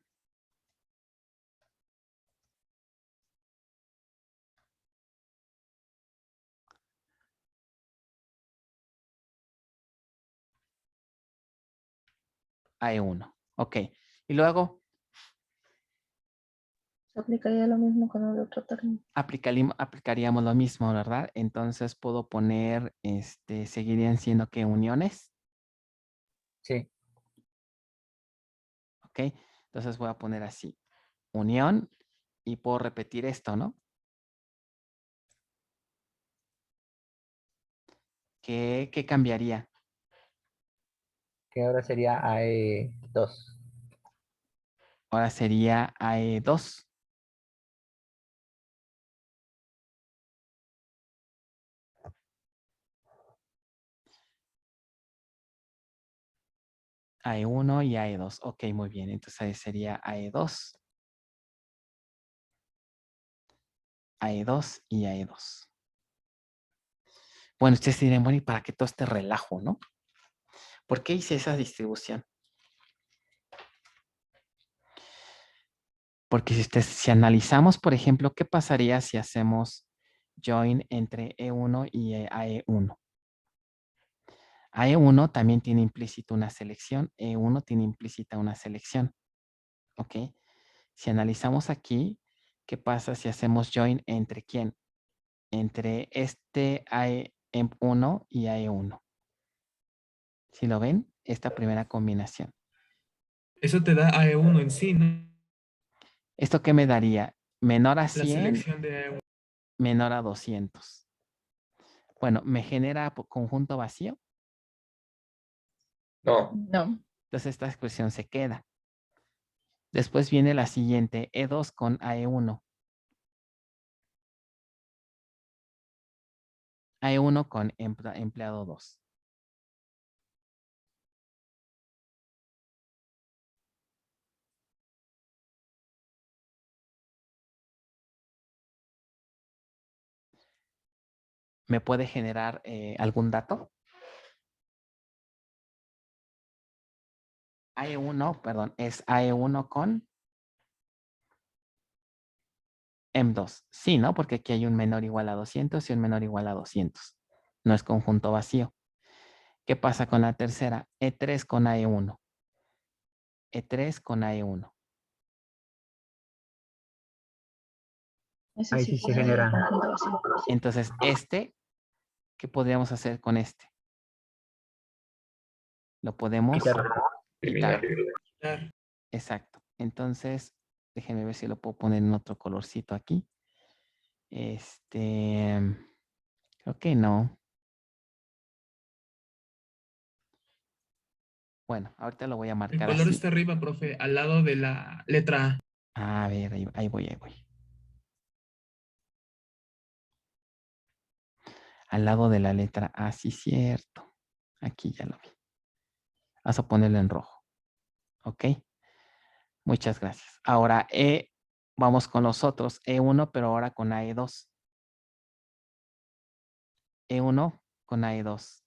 Speaker 2: AE1. Ok. Y luego
Speaker 6: Se aplicaría lo mismo con el otro término.
Speaker 2: aplicaríamos lo mismo, ¿verdad? Entonces puedo poner, seguirían siendo que uniones.
Speaker 7: Sí.
Speaker 2: Ok. Entonces voy a poner así. Unión y puedo repetir esto, ¿no? ¿Qué cambiaría?
Speaker 7: Que ahora sería AE2.
Speaker 2: Ahora sería AE2. AE1 y AE2. Ok, muy bien. Entonces ahí sería AE2. AE2 y AE2. Bueno, ustedes dirán, bueno, ¿y para qué todo este relajo, no? ¿Por qué hice esa distribución? Porque si analizamos, por ejemplo, ¿qué pasaría si hacemos join entre E1 y AE1? AE1 también tiene implícito una selección. E1 tiene implícita una selección. ¿Ok? Si analizamos aquí, ¿qué pasa si hacemos join entre quién? Entre este AE1 y AE1. ¿Sí lo ven? Esta primera combinación.
Speaker 8: Eso te da AE1 en sí, ¿no?
Speaker 2: ¿Esto qué me daría? Menor a
Speaker 8: La
Speaker 2: 100,
Speaker 8: selección de AE1.
Speaker 2: menor a 200. Bueno, ¿me genera conjunto vacío?
Speaker 5: No,
Speaker 6: No.
Speaker 2: Entonces esta expresión se queda. Después viene la siguiente, E2 con AE1. AE1 con empleado 2. ¿Me puede generar algún dato? AE1, perdón, es AE1 con M2. Sí, ¿no? Porque aquí hay un menor igual a 200 y un menor igual a 200. No es conjunto vacío. ¿Qué pasa con la tercera? E3 con AE1. E3 con AE1.
Speaker 6: Ese
Speaker 7: Ahí
Speaker 6: sí
Speaker 7: sí se
Speaker 6: puede ser
Speaker 7: genera.
Speaker 6: conjunto vacío.
Speaker 2: Entonces, ¿qué podríamos hacer con este? Lo podemos
Speaker 7: Quitar.
Speaker 2: quitar.
Speaker 8: Claro.
Speaker 2: Exacto. Entonces, déjenme ver si lo puedo poner en otro colorcito aquí. Creo que no. Bueno, ahorita lo voy a
Speaker 8: El
Speaker 2: marcar
Speaker 8: color
Speaker 2: así.
Speaker 8: está arriba, profe, al lado de la letra A.
Speaker 2: A ver, ahí voy, ahí voy. Al lado de la letra A, sí, cierto. Aquí ya lo vi. Vas a ponerlo en rojo. Ok. Muchas gracias. Ahora, vamos con los otros. E1, pero ahora con AE2. E1 con AE2.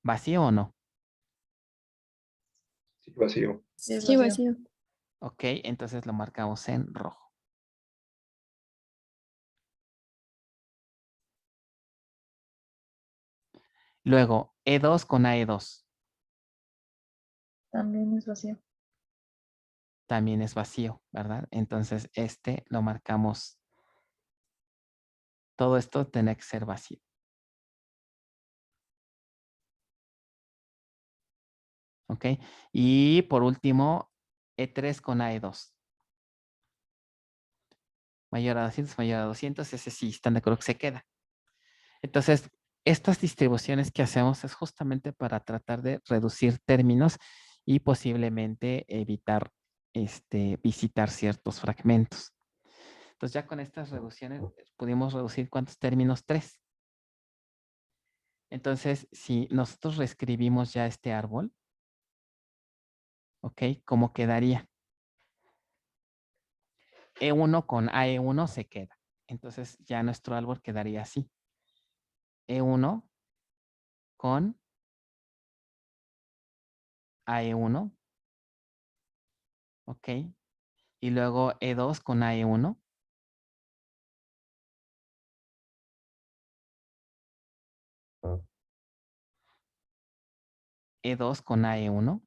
Speaker 2: ¿Vacío o no?
Speaker 5: sí, vacío.
Speaker 6: Sí, es
Speaker 9: Sí,
Speaker 6: vacío.
Speaker 9: vacío.
Speaker 2: Ok, entonces lo marcamos en rojo. Luego, E2 con AE2.
Speaker 6: También es vacío.
Speaker 2: También es vacío, ¿verdad? Entonces, lo marcamos. Todo esto tiene que ser vacío. ¿Ok? Y por último, E3 con AE2. Mayor a 200, mayor a 200, ese sí, están de acuerdo que se queda. Entonces, estas distribuciones que hacemos es justamente para tratar de reducir términos y posiblemente evitar visitar ciertos fragmentos. Entonces, ya con estas reducciones pudimos reducir ¿cuántos términos? 3. Entonces, si nosotros reescribimos ya este árbol, ¿ok? ¿Cómo quedaría? E1 con AE1 se queda. Entonces, ya nuestro árbol quedaría así. E1 con AE1, ¿ok? Y luego E2 con AE1. E2 con AE1.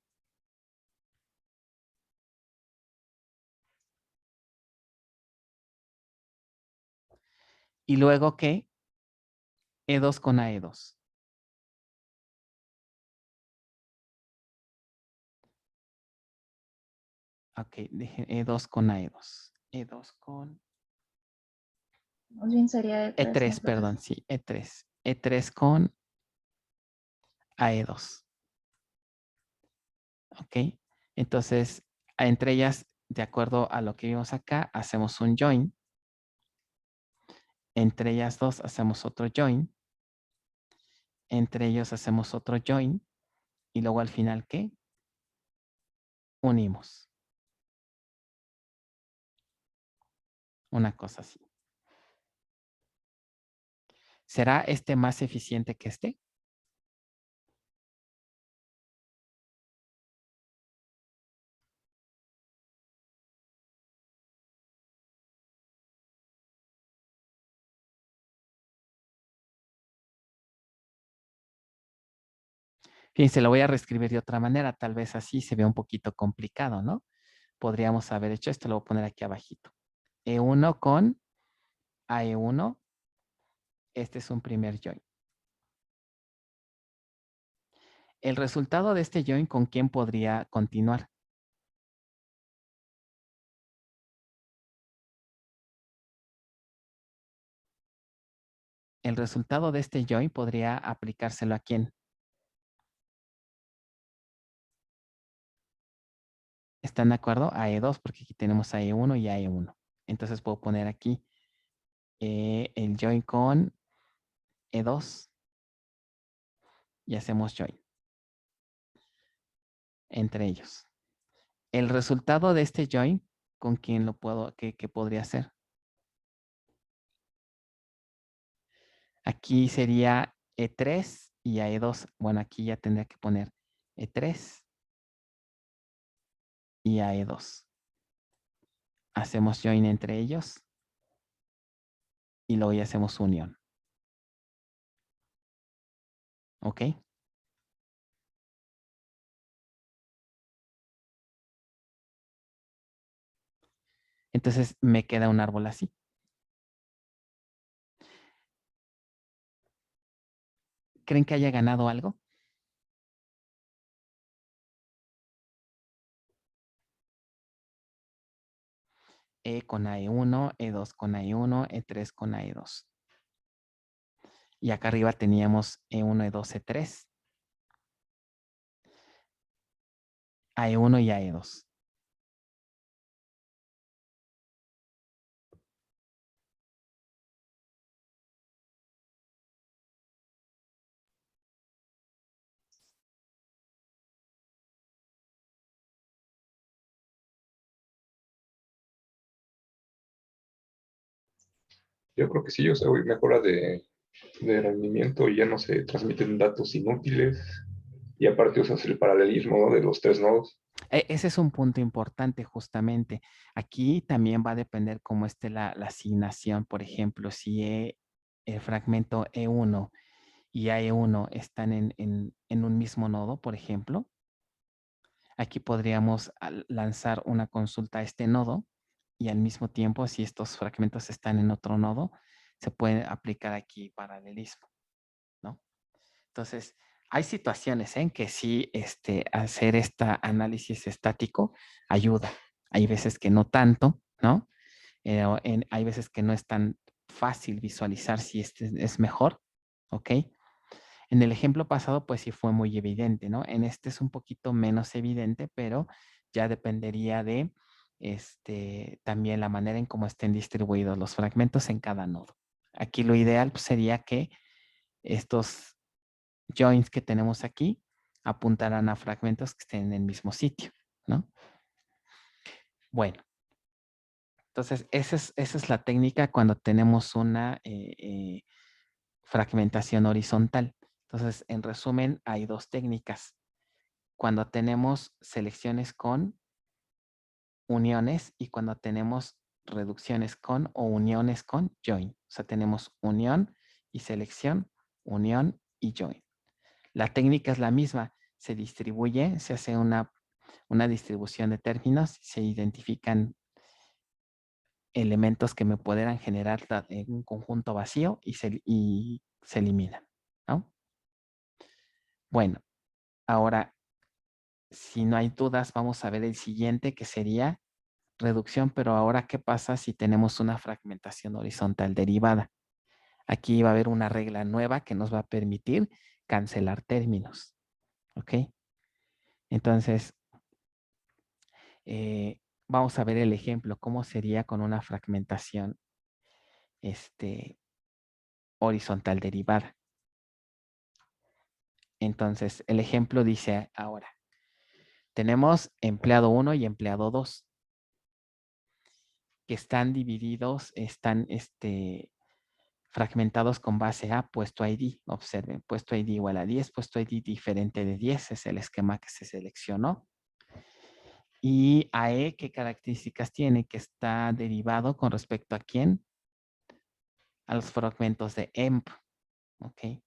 Speaker 2: Y luego, ¿qué? E2 con AE2. Ok, E2 con AE2. E2 con
Speaker 6: Más bien sería E3.
Speaker 2: E3,
Speaker 6: ¿no?
Speaker 2: perdón, sí, E3. E3 con AE2. ¿Ok? Entonces, entre ellas, de acuerdo a lo que vimos acá, hacemos un join. Entre ellas dos hacemos otro join. Entre ellos hacemos otro join. Y luego al final, ¿qué? Unimos. Una cosa así. ¿Será este más eficiente que este? Fíjense, lo voy a reescribir de otra manera. Tal vez así se ve un poquito complicado, ¿no? Podríamos haber hecho esto. Lo voy a poner aquí abajito. E1 con AE1. Este es un primer join. El resultado de este join, ¿con quién podría continuar? El resultado de este join podría aplicárselo a quién. ¿Están de acuerdo? A E2, porque aquí tenemos a E1 y a E1. Entonces puedo poner aquí el join con E2 y hacemos join entre ellos. El resultado de este join, ¿con quién lo puedo, qué podría ser? Aquí sería E3 y a E2. Bueno, aquí ya tendría que poner E3 y a E2. Hacemos join entre ellos y luego ya hacemos unión. ¿Ok? Entonces me queda un árbol así. ¿Creen que haya ganado algo? E con AE1, E2 con AE1, E3 con AE2. Y acá arriba teníamos E1, E2, E3. AE1 y AE2.
Speaker 5: Yo creo que sí, o sea, güey, mejora de rendimiento y ya no se transmiten datos inútiles. Y aparte usas el paralelismo, ¿no?, de los tres nodos.
Speaker 2: Ese es un punto importante justamente. Aquí también va a depender cómo esté la asignación. Por ejemplo, si el fragmento E1 y AE1 están en un mismo nodo, por ejemplo, aquí podríamos lanzar una consulta a este nodo y al mismo tiempo, si estos fragmentos están en otro nodo, se puede aplicar aquí paralelismo, ¿no? Entonces, hay situaciones en que sí hacer este análisis estático ayuda. Hay veces que no tanto, ¿no? Hay veces que no es tan fácil visualizar si este es mejor, ¿ok? En el ejemplo pasado, pues sí fue muy evidente, ¿no? En este es un poquito menos evidente, pero ya dependería de también la manera en cómo estén distribuidos los fragmentos en cada nodo. Aquí lo ideal pues, sería que estos joins que tenemos aquí apuntarán a fragmentos que estén en el mismo sitio, ¿no? Bueno, entonces esa es la técnica cuando tenemos una fragmentación horizontal. Entonces, en resumen, hay dos técnicas. Cuando tenemos selecciones con uniones y cuando tenemos reducciones con o uniones con join. O sea, tenemos unión y selección, unión y join. La técnica es la misma. Se distribuye, se hace una distribución de términos, se identifican elementos que me pudieran generar en un conjunto vacío y se eliminan, ¿no? Bueno, ahora, si no hay dudas, vamos a ver el siguiente que sería reducción, pero ahora, ¿qué pasa si tenemos una fragmentación horizontal derivada? Aquí va a haber una regla nueva que nos va a permitir cancelar términos. ¿Ok? Entonces, vamos a ver el ejemplo, cómo sería con una fragmentación horizontal derivada. Entonces, el ejemplo dice ahora, tenemos empleado 1 y empleado 2, que están divididos, están fragmentados con base a puesto ID. Observen, puesto ID igual a 10, puesto ID diferente de 10, es el esquema que se seleccionó. Y AE, ¿qué características tiene? Que está derivado con respecto a quién? A los fragmentos de EMP. ¿Ok?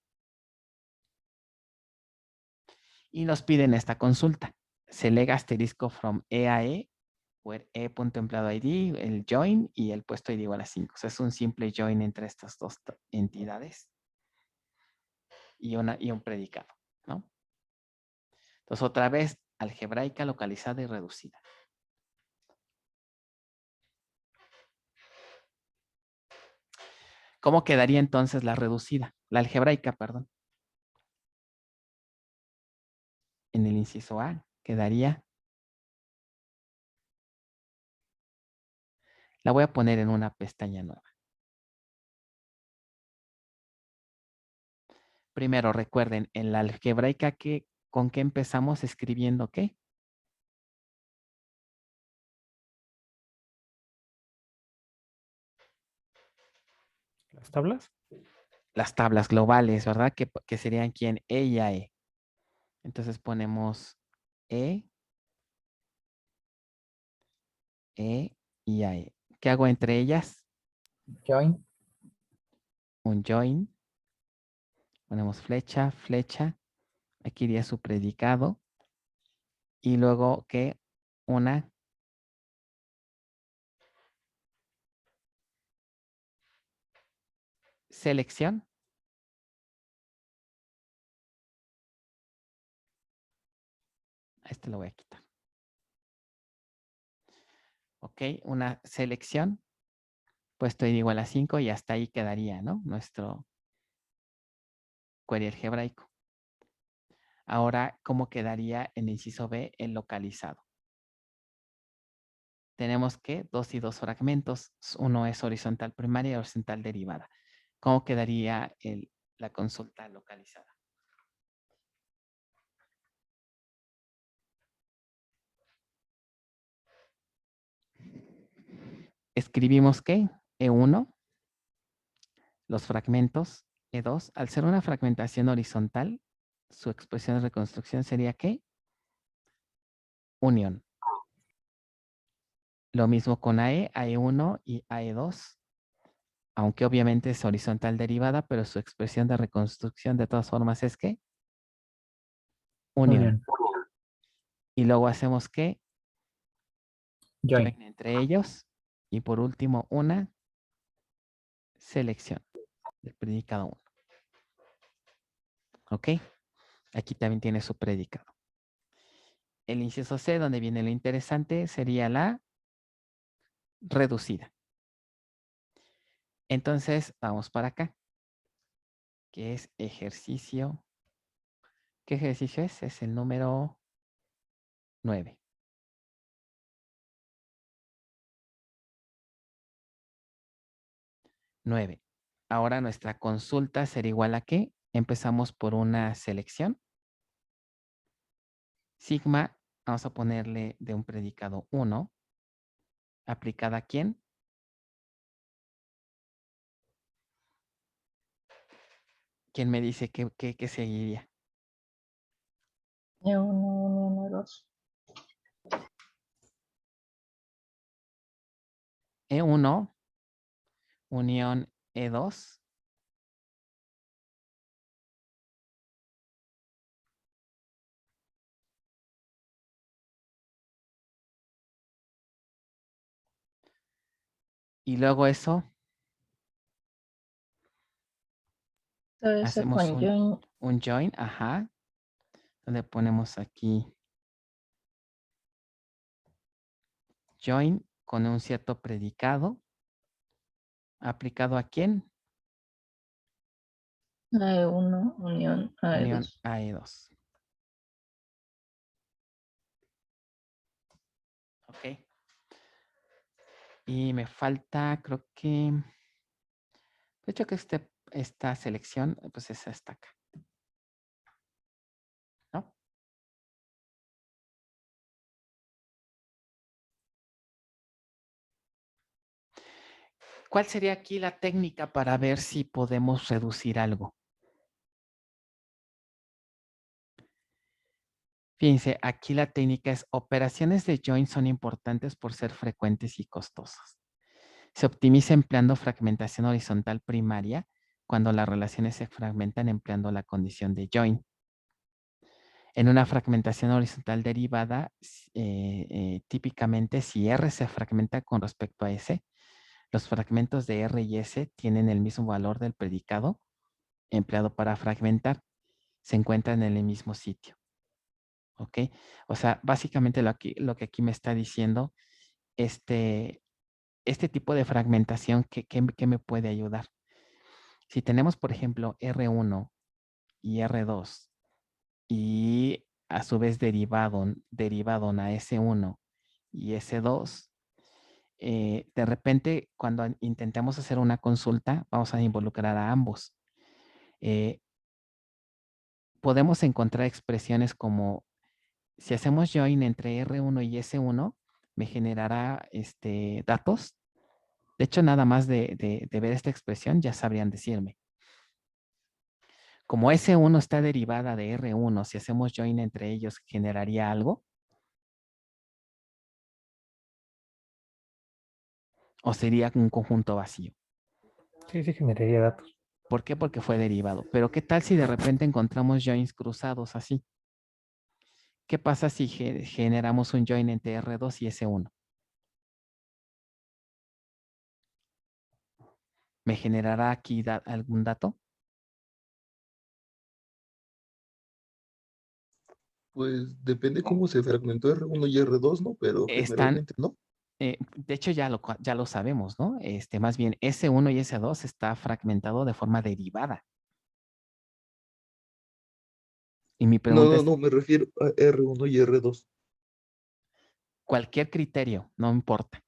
Speaker 2: Y nos piden esta consulta. Select asterisco from E a E, where E.empleado ID, el join y el puesto ID igual a 5. O sea, es un simple join entre estas dos entidades y un predicado, ¿no? Entonces, otra vez, algebraica, localizada y reducida. ¿Cómo quedaría entonces la reducida? La algebraica, perdón. En el inciso A quedaría. La voy a poner en una pestaña nueva. Primero, recuerden, en la algebraica, ¿con qué empezamos escribiendo qué?
Speaker 4: ¿Las tablas?
Speaker 2: Las tablas globales, ¿verdad? Que serían quién? E y AE. Entonces ponemos E y AE. ¿Qué hago entre ellas?
Speaker 7: Join.
Speaker 2: Un join. Ponemos flecha, flecha. Aquí iría su predicado. Y luego, ¿qué? Una selección. A este lo voy a quitar. Ok, una selección. Puesto ID igual a 5 y hasta ahí quedaría, ¿no? Nuestro query algebraico. Ahora, ¿cómo quedaría en el inciso B el localizado? Tenemos que 2 y 2 fragmentos. Uno es horizontal primaria y horizontal derivada. ¿Cómo quedaría la consulta localizada? Escribimos que E1, los fragmentos, E2, al ser una fragmentación horizontal, su expresión de reconstrucción sería ¿qué? Unión. Lo mismo con AE, AE1 y AE2, aunque obviamente es horizontal derivada, pero su expresión de reconstrucción de todas formas es ¿qué? Unión. Y luego hacemos ¿qué?
Speaker 7: Join.
Speaker 2: Join entre ellos. Y por último, una selección del predicado 1. ¿Ok? Aquí también tiene su predicado. El inciso C, donde viene lo interesante, sería la reducida. Entonces, vamos para acá, que es ejercicio. ¿Qué ejercicio es? Es el número 9. Ahora nuestra consulta será igual a ¿qué? Empezamos por una selección. Sigma, vamos a ponerle de un predicado 1. ¿Aplicada a quién? ¿Quién me dice qué seguiría?
Speaker 6: E1, unión E2.
Speaker 2: E1, unión E2. Y luego eso,
Speaker 6: Debe ser
Speaker 2: hacemos
Speaker 6: con join.
Speaker 2: un join, ajá, donde ponemos aquí join con un cierto predicado. ¿Aplicado a quién?
Speaker 6: AE1 unión
Speaker 2: Unión
Speaker 6: AE2.
Speaker 2: AE2. Ok. Y me falta, creo que... De hecho, que esta selección, pues es esta acá. ¿No? ¿Cuál sería aquí la técnica para ver si podemos reducir algo? Fíjense, aquí la técnica es operaciones de join son importantes por ser frecuentes y costosas. Se optimiza empleando fragmentación horizontal primaria cuando las relaciones se fragmentan empleando la condición de join. En una fragmentación horizontal derivada, típicamente si R se fragmenta con respecto a S, los fragmentos de R y S tienen el mismo valor del predicado empleado para fragmentar. Se encuentran en el mismo sitio. ¿Ok? O sea, básicamente lo que aquí me está diciendo, este tipo de fragmentación, ¿qué me puede ayudar? Si tenemos, por ejemplo, R1 y R2 y a su vez derivado a S1 y S2, de repente cuando intentemos hacer una consulta, vamos a involucrar a ambos. Podemos encontrar expresiones como si hacemos join entre R1 y S1, me generará datos. De hecho, nada más de ver esta expresión ya sabrían decirme. Como S1 está derivada de R1, si hacemos join entre ellos, ¿generaría algo? ¿O sería un conjunto vacío?
Speaker 4: Sí, sí generaría datos.
Speaker 2: ¿Por qué? Porque fue derivado. Pero ¿qué tal si de repente encontramos joins cruzados así? ¿Qué pasa si generamos un join entre R2 y S1? ¿Me generará aquí algún dato?
Speaker 9: Pues depende cómo se fragmentó R1 y R2, ¿no? Pero
Speaker 2: Están,
Speaker 9: generalmente no.
Speaker 2: de hecho ya lo sabemos, ¿no? Más bien S1 y S2 está fragmentado de forma derivada. Y mi pregunta es,
Speaker 9: No, me refiero a R1 y R2.
Speaker 2: cualquier criterio, no importa.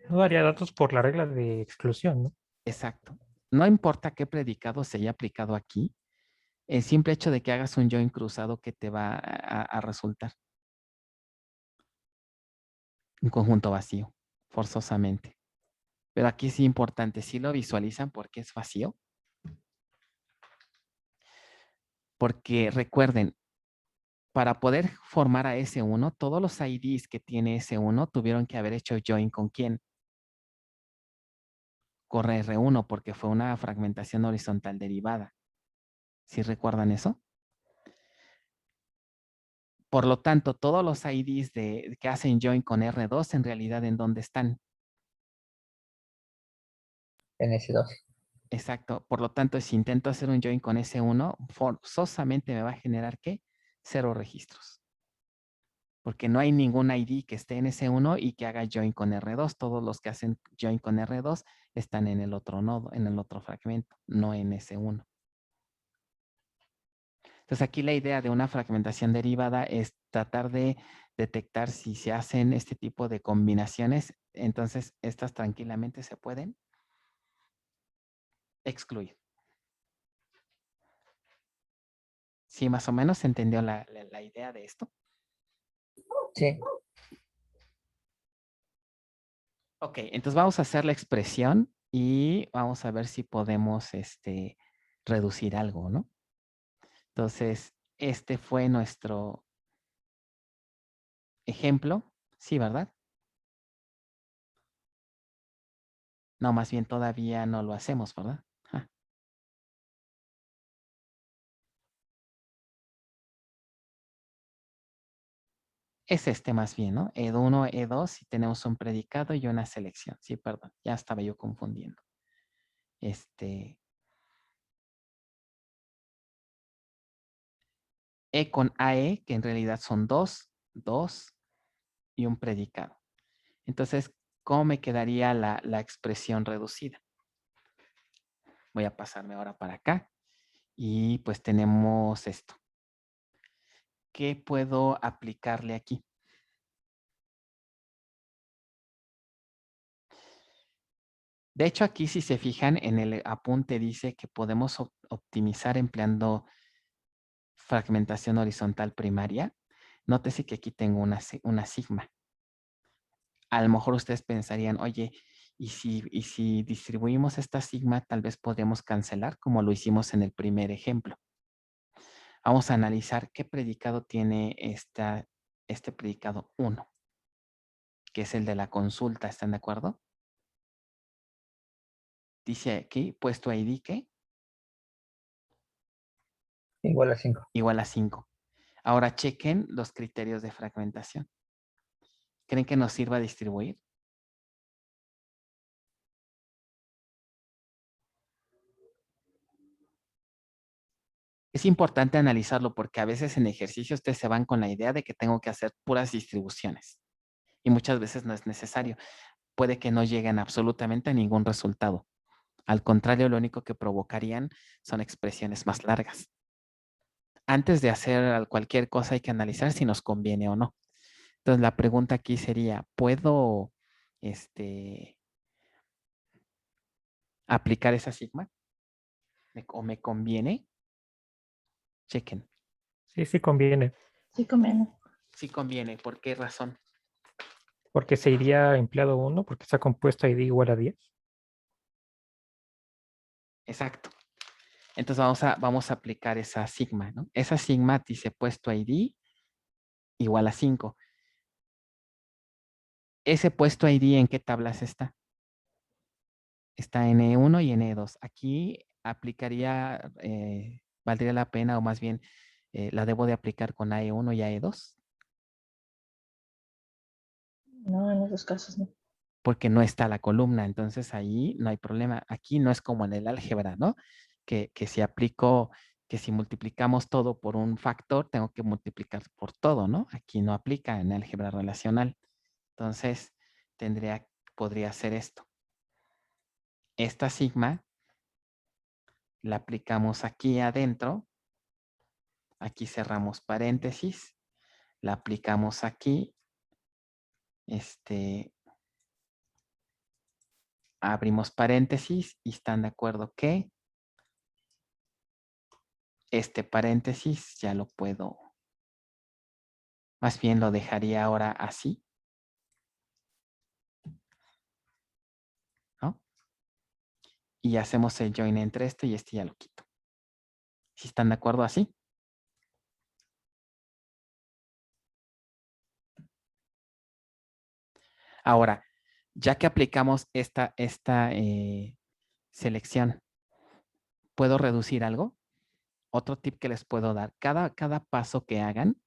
Speaker 4: No daría datos por la regla de exclusión, ¿no?
Speaker 2: Exacto. No importa qué predicado se haya aplicado aquí, el simple hecho de que hagas un join cruzado que te va a resultar un conjunto vacío, forzosamente. Pero aquí es importante, si lo visualizan porque es vacío. Porque recuerden, para poder formar a S1, todos los IDs que tiene S1 tuvieron que haber hecho join con quién. Con R1 porque fue una fragmentación horizontal derivada. ¿Sí recuerdan eso? Por lo tanto, todos los IDs que hacen join con R2 en realidad ¿en dónde están?
Speaker 7: En S2.
Speaker 2: Exacto. Por lo tanto, si intento hacer un join con S1, forzosamente me va a generar ¿qué? 0 registros. Porque no hay ningún ID que esté en S1 y que haga join con R2. Todos los que hacen join con R2 están en el otro nodo, en el otro fragmento, no en S1. Entonces aquí la idea de una fragmentación derivada es tratar de detectar si se hacen este tipo de combinaciones. Entonces estas tranquilamente se pueden excluir. ¿Sí más o menos se entendió la idea de esto?
Speaker 7: Sí.
Speaker 2: Ok, entonces vamos a hacer la expresión y vamos a ver si podemos reducir algo, ¿no? Entonces, este fue nuestro ejemplo. Sí, ¿verdad? No, más bien todavía no lo hacemos, ¿verdad? Ah. Es este más bien, ¿no? E1, E2 y tenemos un predicado y una selección. Sí, perdón, ya estaba yo confundiendo. E con AE, que en realidad son dos y un predicado. Entonces, ¿cómo me quedaría la expresión reducida? Voy a pasarme ahora para acá. Y pues tenemos esto. ¿Qué puedo aplicarle aquí? De hecho, aquí si se fijan en el apunte dice que podemos optimizar empleando fragmentación horizontal primaria. Nótese que aquí tengo una sigma. A lo mejor ustedes pensarían, oye, y si distribuimos esta sigma, tal vez podríamos cancelar como lo hicimos en el primer ejemplo. Vamos a analizar qué predicado tiene este predicado 1, que es el de la consulta. ¿Están de acuerdo? Dice aquí, puesto ID, ¿qué?
Speaker 7: Igual a 5.
Speaker 2: Igual a 5. Ahora chequen los criterios de fragmentación. ¿Creen que nos sirva distribuir? Es importante analizarlo porque a veces en ejercicio ustedes se van con la idea de que tengo que hacer puras distribuciones y muchas veces no es necesario. Puede que no lleguen absolutamente a ningún resultado. Al contrario, lo único que provocarían son expresiones más largas. Antes de hacer cualquier cosa hay que analizar si nos conviene o no. Entonces la pregunta aquí sería, ¿puedo aplicar esa sigma? ¿O me conviene? Chequen.
Speaker 4: Sí, sí conviene,
Speaker 6: Sí conviene.
Speaker 2: Sí conviene. ¿Por qué razón?
Speaker 4: porque se iría empleado 1, porque está compuesto ID igual a 10.
Speaker 2: Exacto. Entonces vamos a aplicar esa sigma, ¿no? Esa sigma dice puesto ID igual a 5. Ese puesto ID, ¿en qué tablas está? Está en E1 y en E2. Aquí aplicaría, valdría la pena, o más bien, la debo de aplicar con AE1 y AE2.
Speaker 6: No, en esos casos no.
Speaker 2: Porque no está la columna, entonces ahí no hay problema. Aquí no es como en el álgebra, ¿no? Que si aplico, que si multiplicamos todo por un factor, tengo que multiplicar por todo, ¿no? Aquí no aplica en álgebra relacional. Entonces, podría hacer esto. Esta sigma la aplicamos aquí adentro. Aquí cerramos paréntesis. La aplicamos aquí. Abrimos paréntesis y están de acuerdo que este paréntesis ya lo puedo, más bien lo dejaría ahora así, ¿no? Y hacemos el join entre este y este ya lo quito. ¿Sí están de acuerdo así? Ahora, ya que aplicamos esta selección, ¿puedo reducir algo? Otro tip que les puedo dar, cada paso que hagan,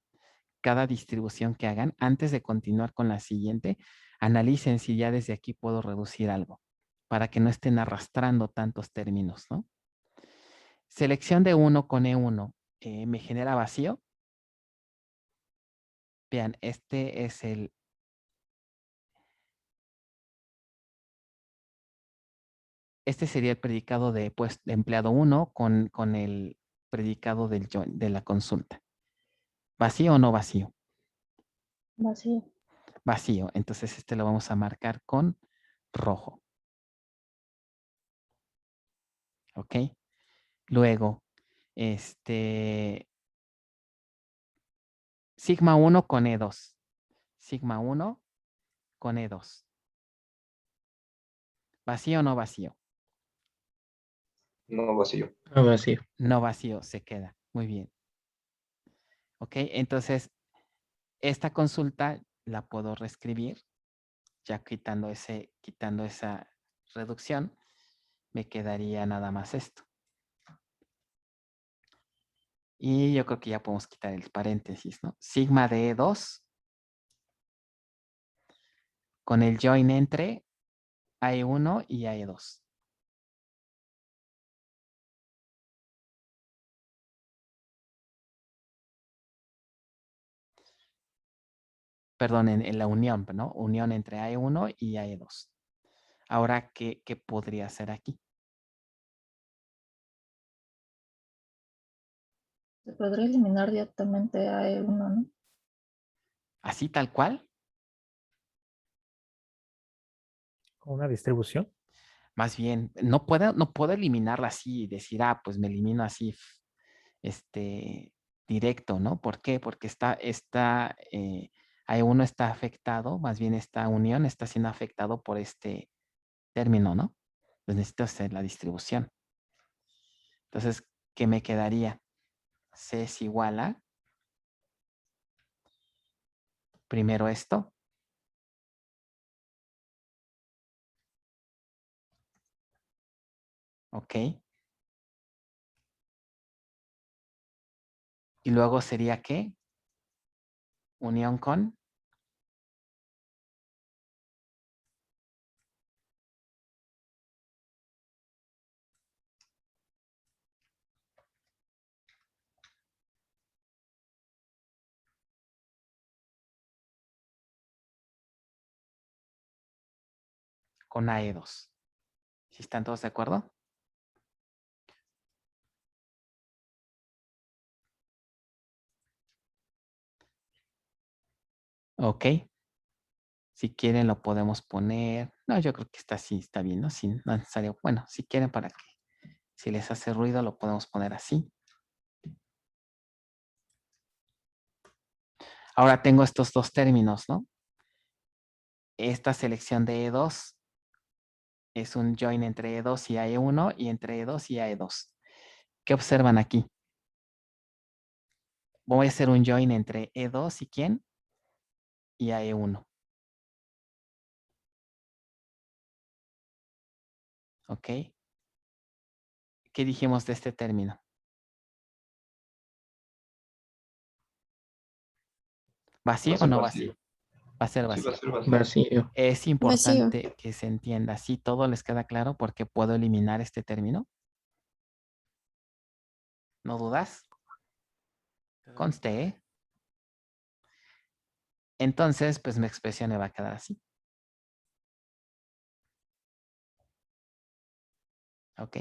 Speaker 2: cada distribución que hagan, antes de continuar con la siguiente, analicen si ya desde aquí puedo reducir algo, para que no estén arrastrando tantos términos, ¿no? Selección de 1 con E1, ¿me genera vacío? Vean, este es este sería el predicado de empleado 1 con el predicado de la consulta. ¿Vacío o no vacío?
Speaker 6: Vacío.
Speaker 2: Vacío. Entonces este lo vamos a marcar con rojo. ¿Ok? Luego, sigma 1 con E2. Sigma 1 con E2. ¿Vacío o no vacío?
Speaker 5: No vacío.
Speaker 3: Ah, vacío.
Speaker 2: No vacío, se queda. Muy bien. ¿Ok? Entonces, esta consulta la puedo reescribir, ya quitando esa reducción, me quedaría nada más esto. Y yo creo que ya podemos quitar el paréntesis, ¿no? Sigma de E2 con el join entre AE1 y AE2. Perdón, en la unión, ¿no? Unión entre AE1 y AE2. Ahora, ¿qué podría hacer aquí?
Speaker 6: Se podría eliminar directamente a E1, ¿no?
Speaker 2: Así tal cual.
Speaker 4: Con una distribución.
Speaker 2: Más bien, no puedo eliminarla así y decir, ah, pues me elimino así, directo, ¿no? ¿Por qué? Porque AE1 está afectado, más bien esta unión está siendo afectado por este término, ¿no? Pues necesito hacer la distribución. Entonces, ¿qué me quedaría? C es igual a, primero esto, ¿ok? Y luego sería ¿qué? Unión con AE2. ¿Sí están todos de acuerdo? Ok. Si quieren lo podemos poner. No, yo creo que está así, está bien, ¿no? Sin no es necesario. Bueno, si quieren para que, si les hace ruido, lo podemos poner así. Ahora tengo estos dos términos, ¿no? Esta selección de E2 es un join entre E2 y AE1 y entre E2 y AE2. ¿Qué observan aquí? Voy a hacer un join entre E2 y ¿quién? Y AE1. ¿Ok? ¿Qué dijimos de este término? ¿Vacío o no vacío? Va a ser
Speaker 5: Sí, va
Speaker 2: vacío.
Speaker 5: a ser vacío.
Speaker 9: Vacío.
Speaker 2: Es importante que se entienda. ¿Sí todo les queda claro? Porque puedo eliminar este término. ¿No dudas? Conste, ¿eh? Entonces, pues mi expresión me va a quedar así. ¿Ok?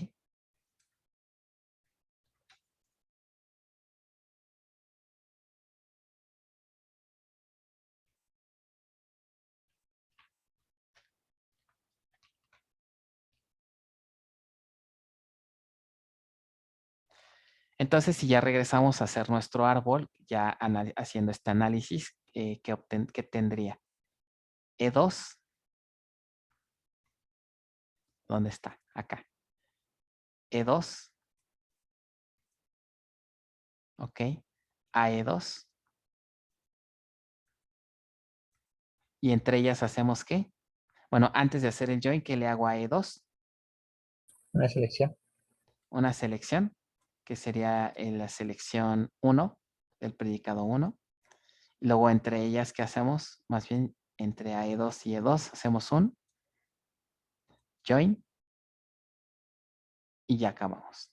Speaker 2: Entonces, si ya regresamos a hacer nuestro árbol, ya haciendo este análisis, ¿qué tendría? E2, ¿dónde está? Acá. E2, ¿ok? AE2. Y entre ellas hacemos ¿qué? Bueno, antes de hacer el join, ¿qué le hago a E2?
Speaker 7: Una selección.
Speaker 2: Una selección, que sería la selección 1, del predicado 1. Luego entre ellas, ¿qué hacemos? Más bien, entre AE2 y E2 hacemos un join y ya acabamos.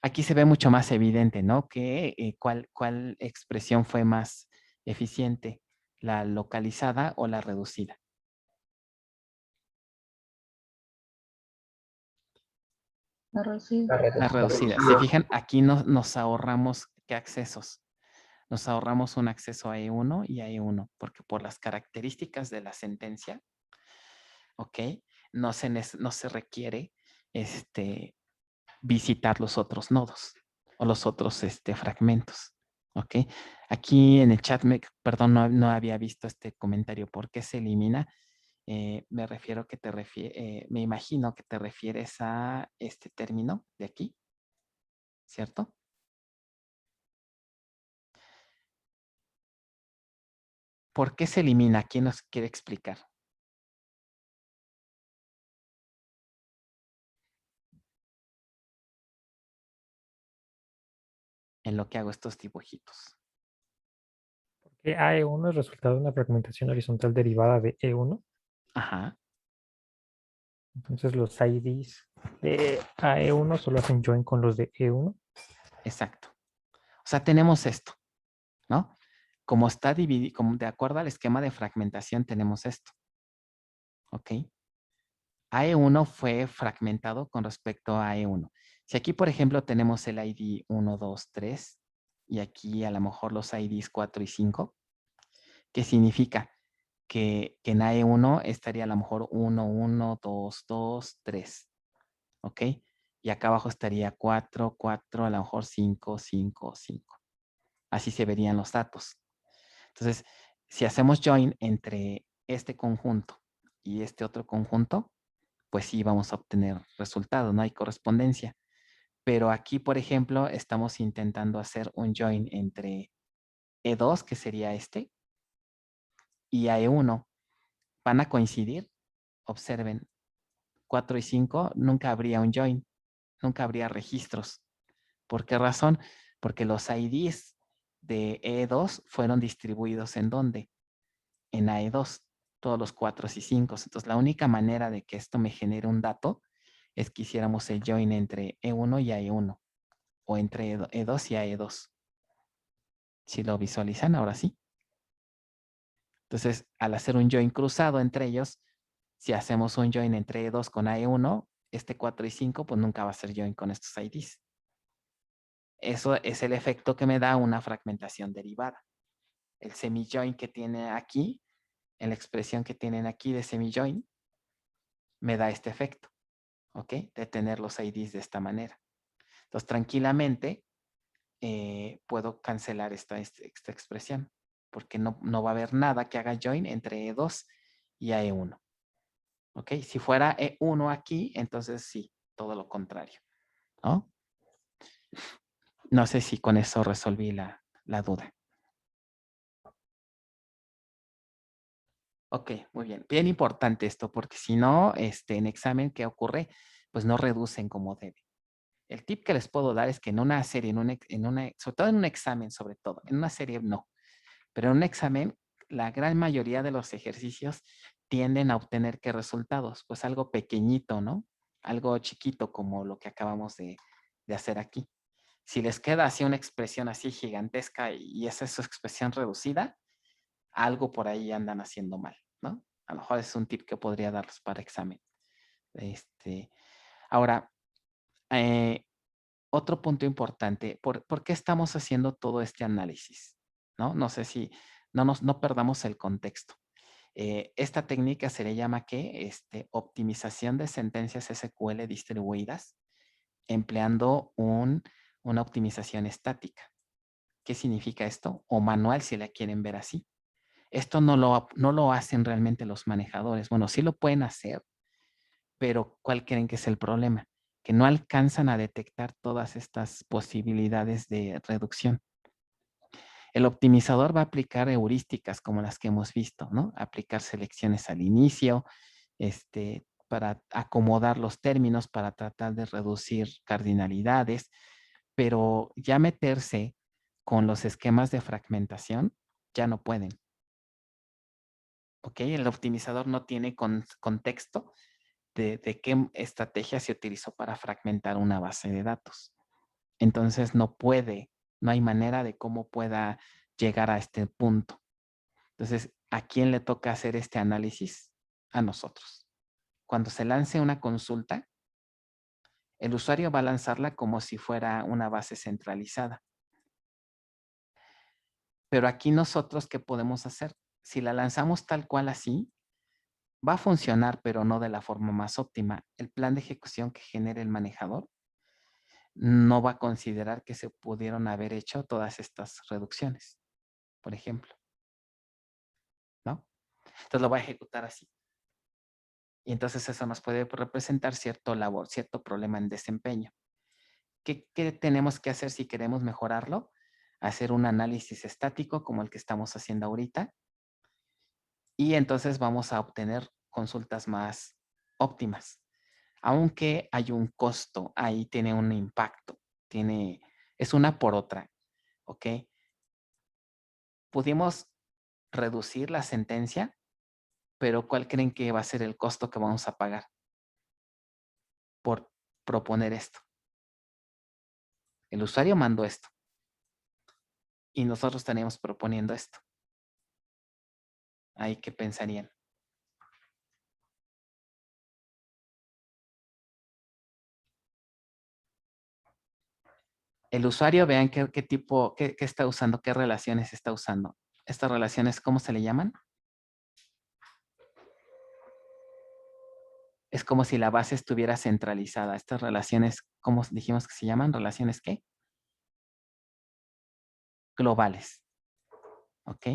Speaker 2: Aquí se ve mucho más evidente, ¿no? Que cuál expresión fue más eficiente, la localizada o la reducida.
Speaker 6: La reducida.
Speaker 2: La reducida. Se fijan, aquí nos ahorramos ¿qué accesos? Nos ahorramos un acceso a E1 y a E1, porque por las características de la sentencia, ¿ok? No se requiere visitar los otros nodos o los otros fragmentos, ¿ok? Aquí en el chat, perdón, no había visto este comentario. ¿Por qué se elimina? Me refiero que me imagino que te refieres a este término de aquí, ¿cierto? ¿Por qué se elimina? ¿Quién nos quiere explicar? En lo que hago estos dibujitos.
Speaker 4: Porque AE1 es resultado de una fragmentación horizontal derivada de E1.
Speaker 2: Ajá,
Speaker 4: Entonces los IDs de AE1 solo hacen join con los de E1.
Speaker 2: exacto. O sea, tenemos esto, ¿no? Como está dividido, como de acuerdo al esquema de fragmentación, tenemos esto. ¿Ok? AE1 fue fragmentado con respecto a AE1. Si aquí, por ejemplo, tenemos el ID 1, 2, 3 y aquí a lo mejor los IDs 4 y 5, ¿qué significa? Que en AE1 estaría a lo mejor 1, 1, 2, 2, 3. ¿Ok? Y acá abajo estaría 4, 4, a lo mejor 5, 5, 5. Así se verían los datos. Entonces, si hacemos join entre este conjunto y este otro conjunto, pues sí vamos a obtener resultados, no hay correspondencia. Pero aquí, por ejemplo, estamos intentando hacer un join entre E2, que sería este, y AE1. ¿Van a coincidir? Observen, 4 y 5 nunca habría un join, nunca habría registros. ¿Por qué razón? Porque los IDs de E2 fueron distribuidos ¿en dónde? En AE2, todos los 4 y 5. Entonces, la única manera de que esto me genere un dato es que hiciéramos el join entre E1 y AE1 o entre E2 y AE2. Si lo visualizan, ahora sí. Entonces, al hacer un join cruzado entre ellos, si hacemos un join entre E2 con AE1, este 4 y 5, pues nunca va a ser join con estos IDs. Eso es el efecto que me da una fragmentación derivada. El semi-join que tiene aquí, en la expresión que tienen aquí de semi-join, me da este efecto, ¿ok? De tener los IDs de esta manera. Entonces, tranquilamente, puedo cancelar esta expresión, porque no va a haber nada que haga join entre E2 y AE1. ¿Ok? Si fuera E1 aquí, entonces sí, todo lo contrario, ¿no? No sé si con eso resolví la duda. Ok, muy bien. Bien importante esto, porque si no, en examen, ¿qué ocurre? Pues no reducen como debe. El tip que les puedo dar es que en una serie, sobre todo en un examen, sobre todo, en una serie no, pero en un examen, la gran mayoría de los ejercicios tienden a obtener ¿qué resultados? Pues algo pequeñito, ¿no? Algo chiquito como lo que acabamos de hacer aquí. Si les queda así una expresión así gigantesca y esa es su expresión reducida, algo por ahí andan haciendo mal, ¿no? A lo mejor es un tip que podría darles para examen. Ahora, otro punto importante, ¿por qué estamos haciendo todo este análisis? No sé si no perdamos el contexto. Esta técnica se le llama ¿qué? Optimización de sentencias SQL distribuidas empleando una optimización estática. ¿Qué significa esto? O manual si la quieren ver así. Esto no lo hacen realmente los manejadores. Bueno, sí lo pueden hacer, pero ¿cuál creen que es el problema? Que no alcanzan a detectar todas estas posibilidades de reducción. El optimizador va a aplicar heurísticas como las que hemos visto, ¿no? Aplicar selecciones al inicio, para acomodar los términos, para tratar de reducir cardinalidades, pero ya meterse con los esquemas de fragmentación, ya no pueden. ¿Ok? El optimizador no tiene contexto de qué estrategia se utilizó para fragmentar una base de datos. Entonces no hay manera de cómo pueda llegar a este punto. Entonces, ¿a quién le toca hacer este análisis? A nosotros. Cuando se lance una consulta, el usuario va a lanzarla como si fuera una base centralizada. Pero aquí nosotros, ¿qué podemos hacer? Si la lanzamos tal cual así, va a funcionar, pero no de la forma más óptima. El plan de ejecución que genere el manejador no va a considerar que se pudieron haber hecho todas estas reducciones, por ejemplo. ¿No? Entonces lo va a ejecutar así. Y entonces eso nos puede representar cierto problema en desempeño. ¿Qué tenemos que hacer si queremos mejorarlo? Hacer un análisis estático como el que estamos haciendo ahorita. Y entonces vamos a obtener consultas más óptimas. Aunque hay un costo, ahí tiene un impacto. Es una por otra. ¿Ok? Pudimos reducir la sentencia, pero ¿cuál creen que va a ser el costo que vamos a pagar por proponer esto? El usuario mandó esto y nosotros estaríamos proponiendo esto. ¿Ahí qué pensarían? El usuario, vean qué tipo, qué está usando, qué relaciones está usando. Estas relaciones, ¿cómo se le llaman? Es como si la base estuviera centralizada. Estas relaciones, ¿cómo dijimos que se llaman? ¿Relaciones qué? Globales. ¿Ok?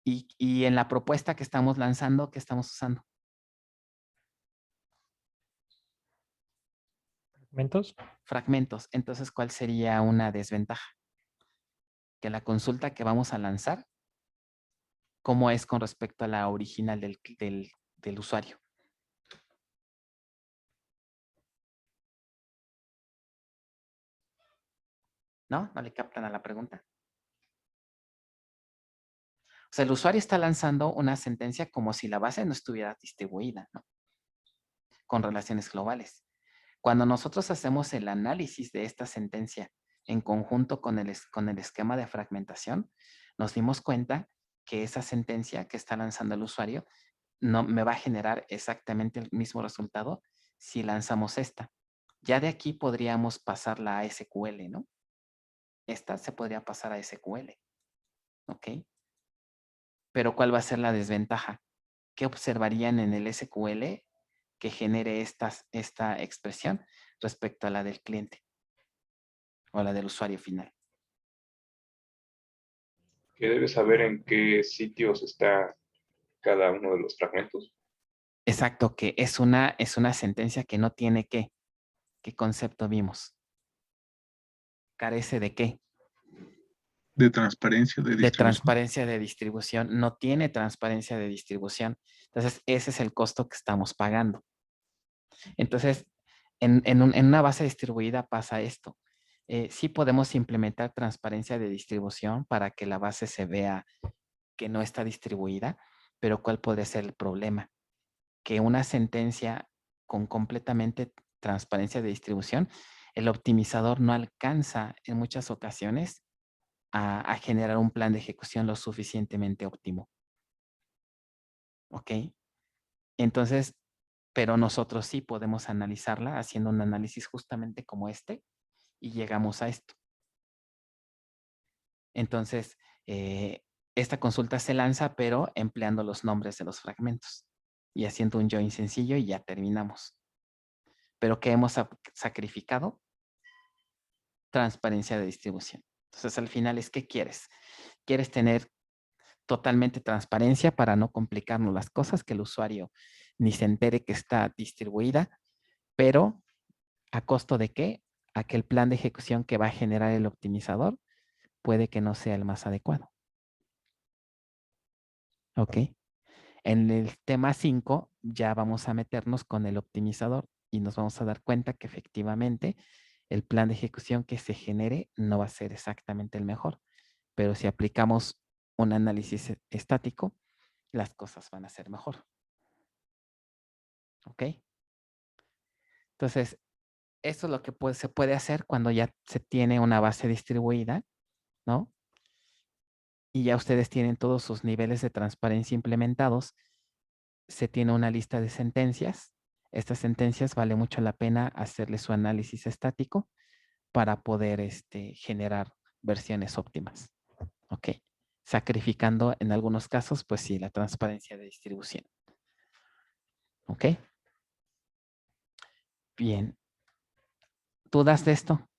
Speaker 2: Y en la propuesta que estamos lanzando, ¿qué estamos usando?
Speaker 4: Fragmentos.
Speaker 2: Fragmentos. Entonces, ¿cuál sería una desventaja? Que la consulta que vamos a lanzar, ¿cómo es con respecto a la original del usuario? ¿No? ¿No le captan a la pregunta? O sea, el usuario está lanzando una sentencia como si la base no estuviera distribuida, ¿no? Con relaciones globales. Cuando nosotros hacemos el análisis de esta sentencia en conjunto con el esquema de fragmentación, nos dimos cuenta que esa sentencia que está lanzando el usuario no me va a generar exactamente el mismo resultado si lanzamos esta. Ya de aquí podríamos pasarla a SQL, ¿no? Esta se podría pasar a SQL, ¿ok? Pero ¿cuál va a ser la desventaja? ¿Qué observarían en el SQL que genere esta expresión respecto a la del cliente o a la del usuario final?
Speaker 5: Que debes saber en qué sitios está cada uno de los fragmentos.
Speaker 2: Exacto, que es una sentencia que no tiene ¿qué concepto vimos? ¿Carece de qué?
Speaker 1: De transparencia, de
Speaker 2: De
Speaker 1: distribución.
Speaker 2: transparencia de distribución. No tiene transparencia de distribución. Entonces, ese es el costo que estamos pagando. Entonces, en una base distribuida pasa esto. Sí podemos implementar transparencia de distribución para que la base se vea que no está distribuida, pero ¿cuál puede ser el problema? Que una sentencia con completamente transparencia de distribución, el optimizador no alcanza en muchas ocasiones a generar un plan de ejecución lo suficientemente óptimo. ¿Ok? Entonces, pero nosotros sí podemos analizarla haciendo un análisis justamente como este y llegamos a esto. Entonces, esta consulta se lanza, pero empleando los nombres de los fragmentos y haciendo un join sencillo y ya terminamos. Pero ¿qué hemos sacrificado? Transparencia de distribución. Entonces, al final es ¿qué quieres? ¿Quieres tener totalmente transparencia para no complicarnos las cosas, que el usuario ni se entere que está distribuida, pero ¿a costo de qué? A que el plan de ejecución que va a generar el optimizador puede que no sea el más adecuado. ¿Ok? En el tema 5 ya vamos a meternos con el optimizador y nos vamos a dar cuenta que efectivamente el plan de ejecución que se genere no va a ser exactamente el mejor, pero si aplicamos un análisis estático, las cosas van a ser mejor. ¿Ok? Entonces, esto es lo que se puede hacer cuando ya se tiene una base distribuida, ¿no? Y ya ustedes tienen todos sus niveles de transparencia implementados. Se tiene una lista de sentencias. Estas sentencias vale mucho la pena hacerle su análisis estático para poder generar versiones óptimas. ¿Ok? Sacrificando en algunos casos, pues sí, la transparencia de distribución. ¿Ok? Bien. ¿Dudas de esto?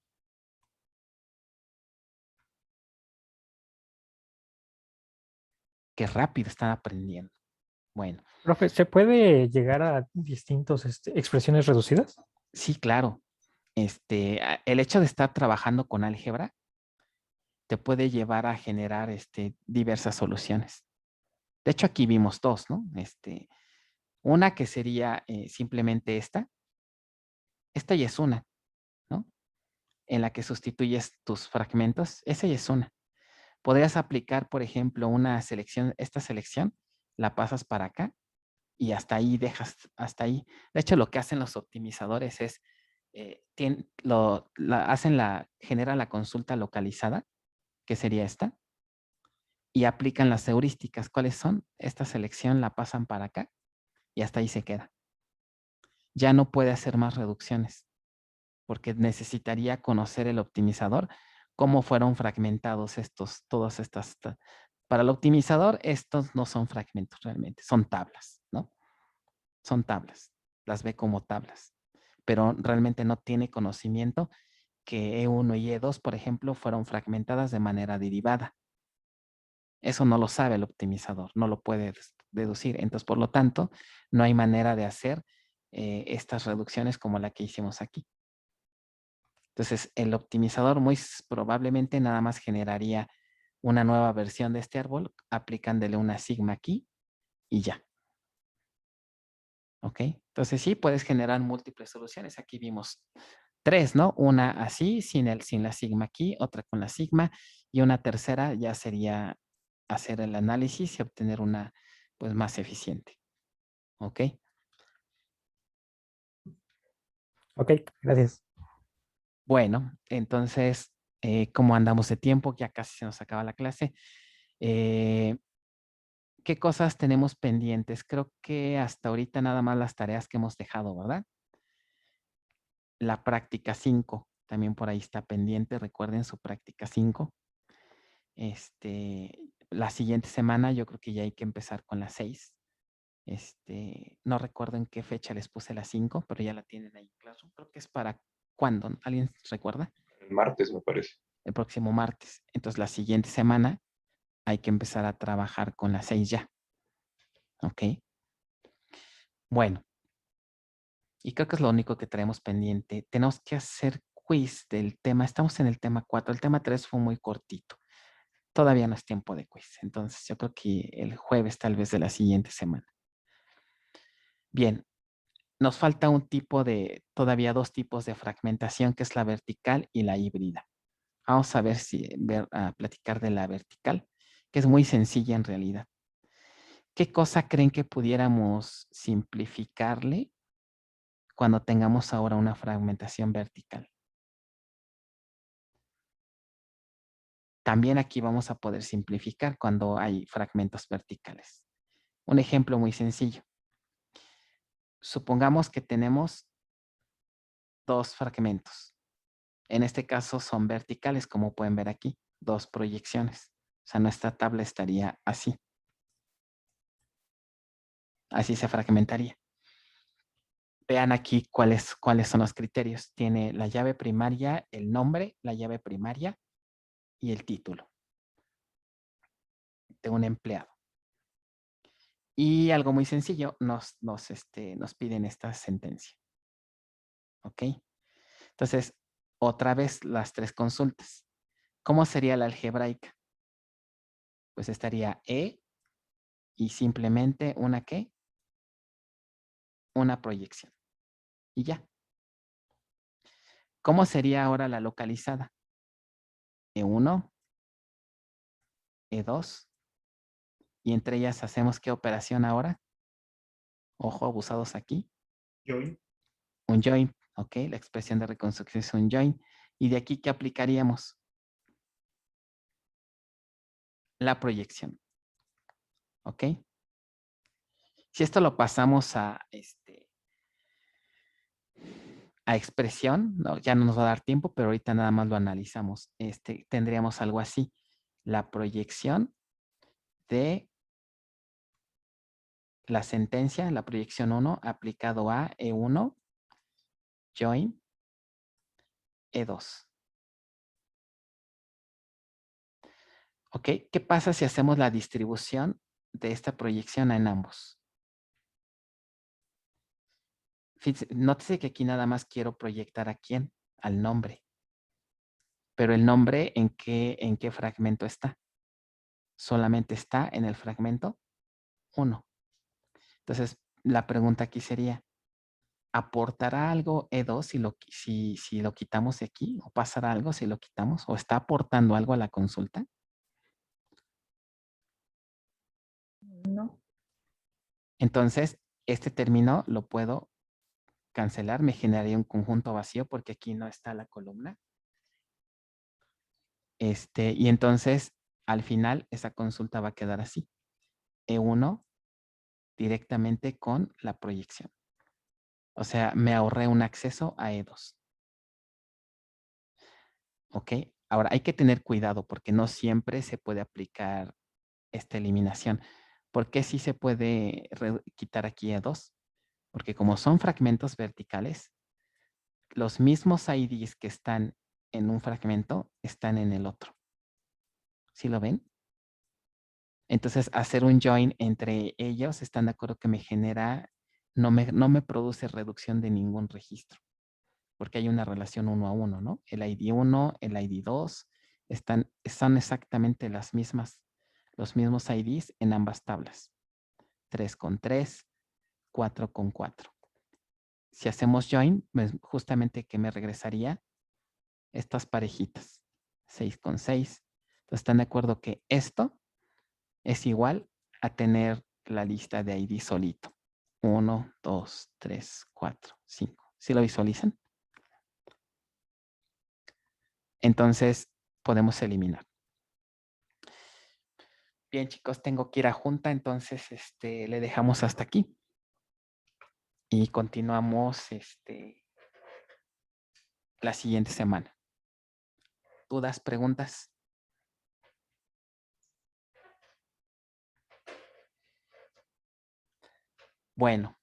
Speaker 2: Qué rápido están aprendiendo. Bueno.
Speaker 4: Profe, ¿se puede llegar a distintas expresiones reducidas?
Speaker 2: Sí, claro. El hecho de estar trabajando con álgebra te puede llevar a generar diversas soluciones. De hecho, aquí vimos dos, ¿no? Una que sería simplemente esta. Esta ya es una, ¿no? En la que sustituyes tus fragmentos. Esa ya es una. Podrías aplicar, por ejemplo, una selección, esta selección, la pasas para acá y hasta ahí dejas, hasta ahí. De hecho, lo que hacen los optimizadores es, generan la consulta localizada, que sería esta, y aplican las heurísticas. ¿Cuáles son? Esta selección la pasan para acá y hasta ahí se queda. Ya no puede hacer más reducciones. porque necesitaría conocer el optimizador, cómo fueron fragmentados todas estas. Para el optimizador, estos no son fragmentos realmente, son tablas, ¿no? Son tablas, las ve como tablas, pero realmente no tiene conocimiento que E1 y E2, por ejemplo, fueron fragmentadas de manera derivada. Eso no lo sabe el optimizador, no lo puede deducir. Entonces, por lo tanto, no hay manera de hacer estas reducciones como la que hicimos aquí. Entonces, el optimizador muy probablemente nada más generaría una nueva versión de este árbol, aplicándole una sigma aquí y ya. ¿Ok? Entonces, sí, puedes generar múltiples soluciones. Aquí vimos 3, ¿no? Una así, sin la sigma aquí, otra con la sigma, y una tercera ya sería hacer el análisis y obtener una, pues, más eficiente. ¿Ok?
Speaker 4: Ok, gracias.
Speaker 2: Bueno, entonces, ¿cómo andamos de tiempo? Ya casi se nos acaba la clase. ¿Qué cosas tenemos pendientes? Creo que hasta ahorita nada más las tareas que hemos dejado, ¿verdad? La práctica 5, también por ahí está pendiente. Recuerden su práctica 5. La siguiente semana yo creo que ya hay que empezar con la 6. No recuerdo en qué fecha les puse la 5, pero ya la tienen ahí en Classroom. Creo que es para ¿cuándo? ¿Alguien recuerda?
Speaker 5: El martes, me parece.
Speaker 2: El próximo martes. Entonces, la siguiente semana hay que empezar a trabajar con la 6 ya. ¿Ok? Bueno. Y creo que es lo único que traemos pendiente. Tenemos que hacer quiz del tema. Estamos en el tema 4. El tema 3 fue muy cortito. Todavía no es tiempo de quiz. Entonces, yo creo que el jueves tal vez de la siguiente semana. Bien. Nos falta todavía 2 tipos de fragmentación, que es la vertical y la híbrida. Vamos a ver a platicar de la vertical, que es muy sencilla en realidad. ¿Qué cosa creen que pudiéramos simplificarle cuando tengamos ahora una fragmentación vertical? También aquí vamos a poder simplificar cuando hay fragmentos verticales. Un ejemplo muy sencillo. Supongamos que tenemos 2 fragmentos. En este caso son verticales, como pueden ver aquí, 2 proyecciones. O sea, nuestra tabla estaría así. Así se fragmentaría. Vean aquí cuáles son los criterios. Tiene la llave primaria, el nombre, la llave primaria y el título de un empleado. Y algo muy sencillo, nos piden esta sentencia. ¿Ok? Entonces, otra vez las 3 consultas. ¿Cómo sería la algebraica? Pues estaría E y simplemente una ¿qué? Una proyección. Y ya. ¿Cómo sería ahora la localizada? E1, E2. Y entre ellas hacemos ¿qué operación ahora? Ojo, abusados aquí.
Speaker 8: Join.
Speaker 2: Un join. ¿Ok? La expresión de reconstrucción es un join. ¿Y de aquí qué aplicaríamos? La proyección. ¿Ok? Si esto lo pasamos a expresión, no, ya no nos va a dar tiempo, pero ahorita nada más lo analizamos. Tendríamos algo así. La proyección de la sentencia, la proyección 1 aplicado a E1, join, E2. ¿Ok? ¿Qué pasa si hacemos la distribución de esta proyección en ambos? Fíjense, nótese que aquí nada más quiero proyectar a quién, al nombre. Pero el nombre, ¿en qué fragmento está? Solamente está en el fragmento 1. Entonces, la pregunta aquí sería, ¿aportará algo E2 si lo quitamos de aquí? ¿O pasará algo si lo quitamos? ¿O está aportando algo a la consulta?
Speaker 6: No.
Speaker 2: Entonces, este término lo puedo cancelar. Me generaría un conjunto vacío porque aquí no está la columna. Y entonces, al final, esa consulta va a quedar así. E1 directamente con la proyección. O sea, me ahorré un acceso a E2. ¿Ok? Ahora hay que tener cuidado porque no siempre se puede aplicar esta eliminación. ¿Por qué sí se puede quitar aquí a 2? Porque como son fragmentos verticales, los mismos IDs que están en un fragmento están en el otro. ¿Sí lo ven? Entonces, hacer un join entre ellos, están de acuerdo que me genera, no me produce reducción de ningún registro, porque hay una relación 1 a 1, ¿no? El ID 1, el ID 2, son exactamente los mismos IDs en ambas tablas. 3 con 3, 4 con 4. Si hacemos join, pues justamente que me regresaría estas parejitas, 6 con 6. Entonces, ¿están de acuerdo que esto es igual a tener la lista de ID solito? 1, 2, 3, 4, 5. ¿Sí lo visualizan? Entonces, podemos eliminar. Bien, chicos, tengo que ir a junta, entonces le dejamos hasta aquí. Y continuamos la siguiente semana. ¿Dudas, preguntas? Bueno,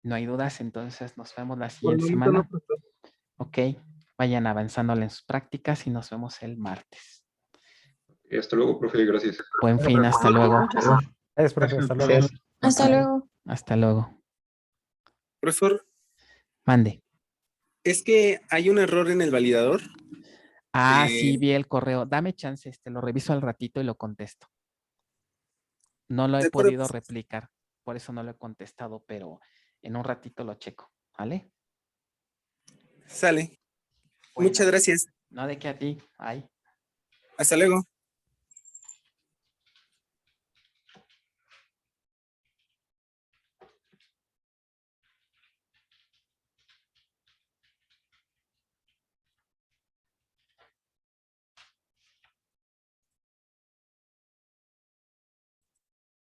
Speaker 2: no hay dudas, entonces nos vemos la
Speaker 3: Por el
Speaker 2: siguiente
Speaker 3: momento no,
Speaker 2: semana.
Speaker 3: profesor.
Speaker 2: Ok, vayan avanzándole en sus prácticas y nos vemos el martes.
Speaker 5: Y hasta luego, profe, gracias.
Speaker 2: Buen fin, hasta luego.
Speaker 4: Gracias, profe. Hasta luego.
Speaker 6: Hasta luego.
Speaker 2: Hasta luego.
Speaker 10: Profesor,
Speaker 2: Mande.
Speaker 10: es que hay un error en el validador.
Speaker 2: Ah, sí, vi el correo. Dame chance, lo reviso al ratito y lo contesto. No lo he
Speaker 10: De acuerdo,
Speaker 2: podido replicar, por eso no lo he contestado, pero en un ratito lo checo, ¿vale?
Speaker 10: sale.
Speaker 2: Bueno.
Speaker 10: Muchas gracias.
Speaker 2: No de que a ti. Ay.
Speaker 10: Hasta luego.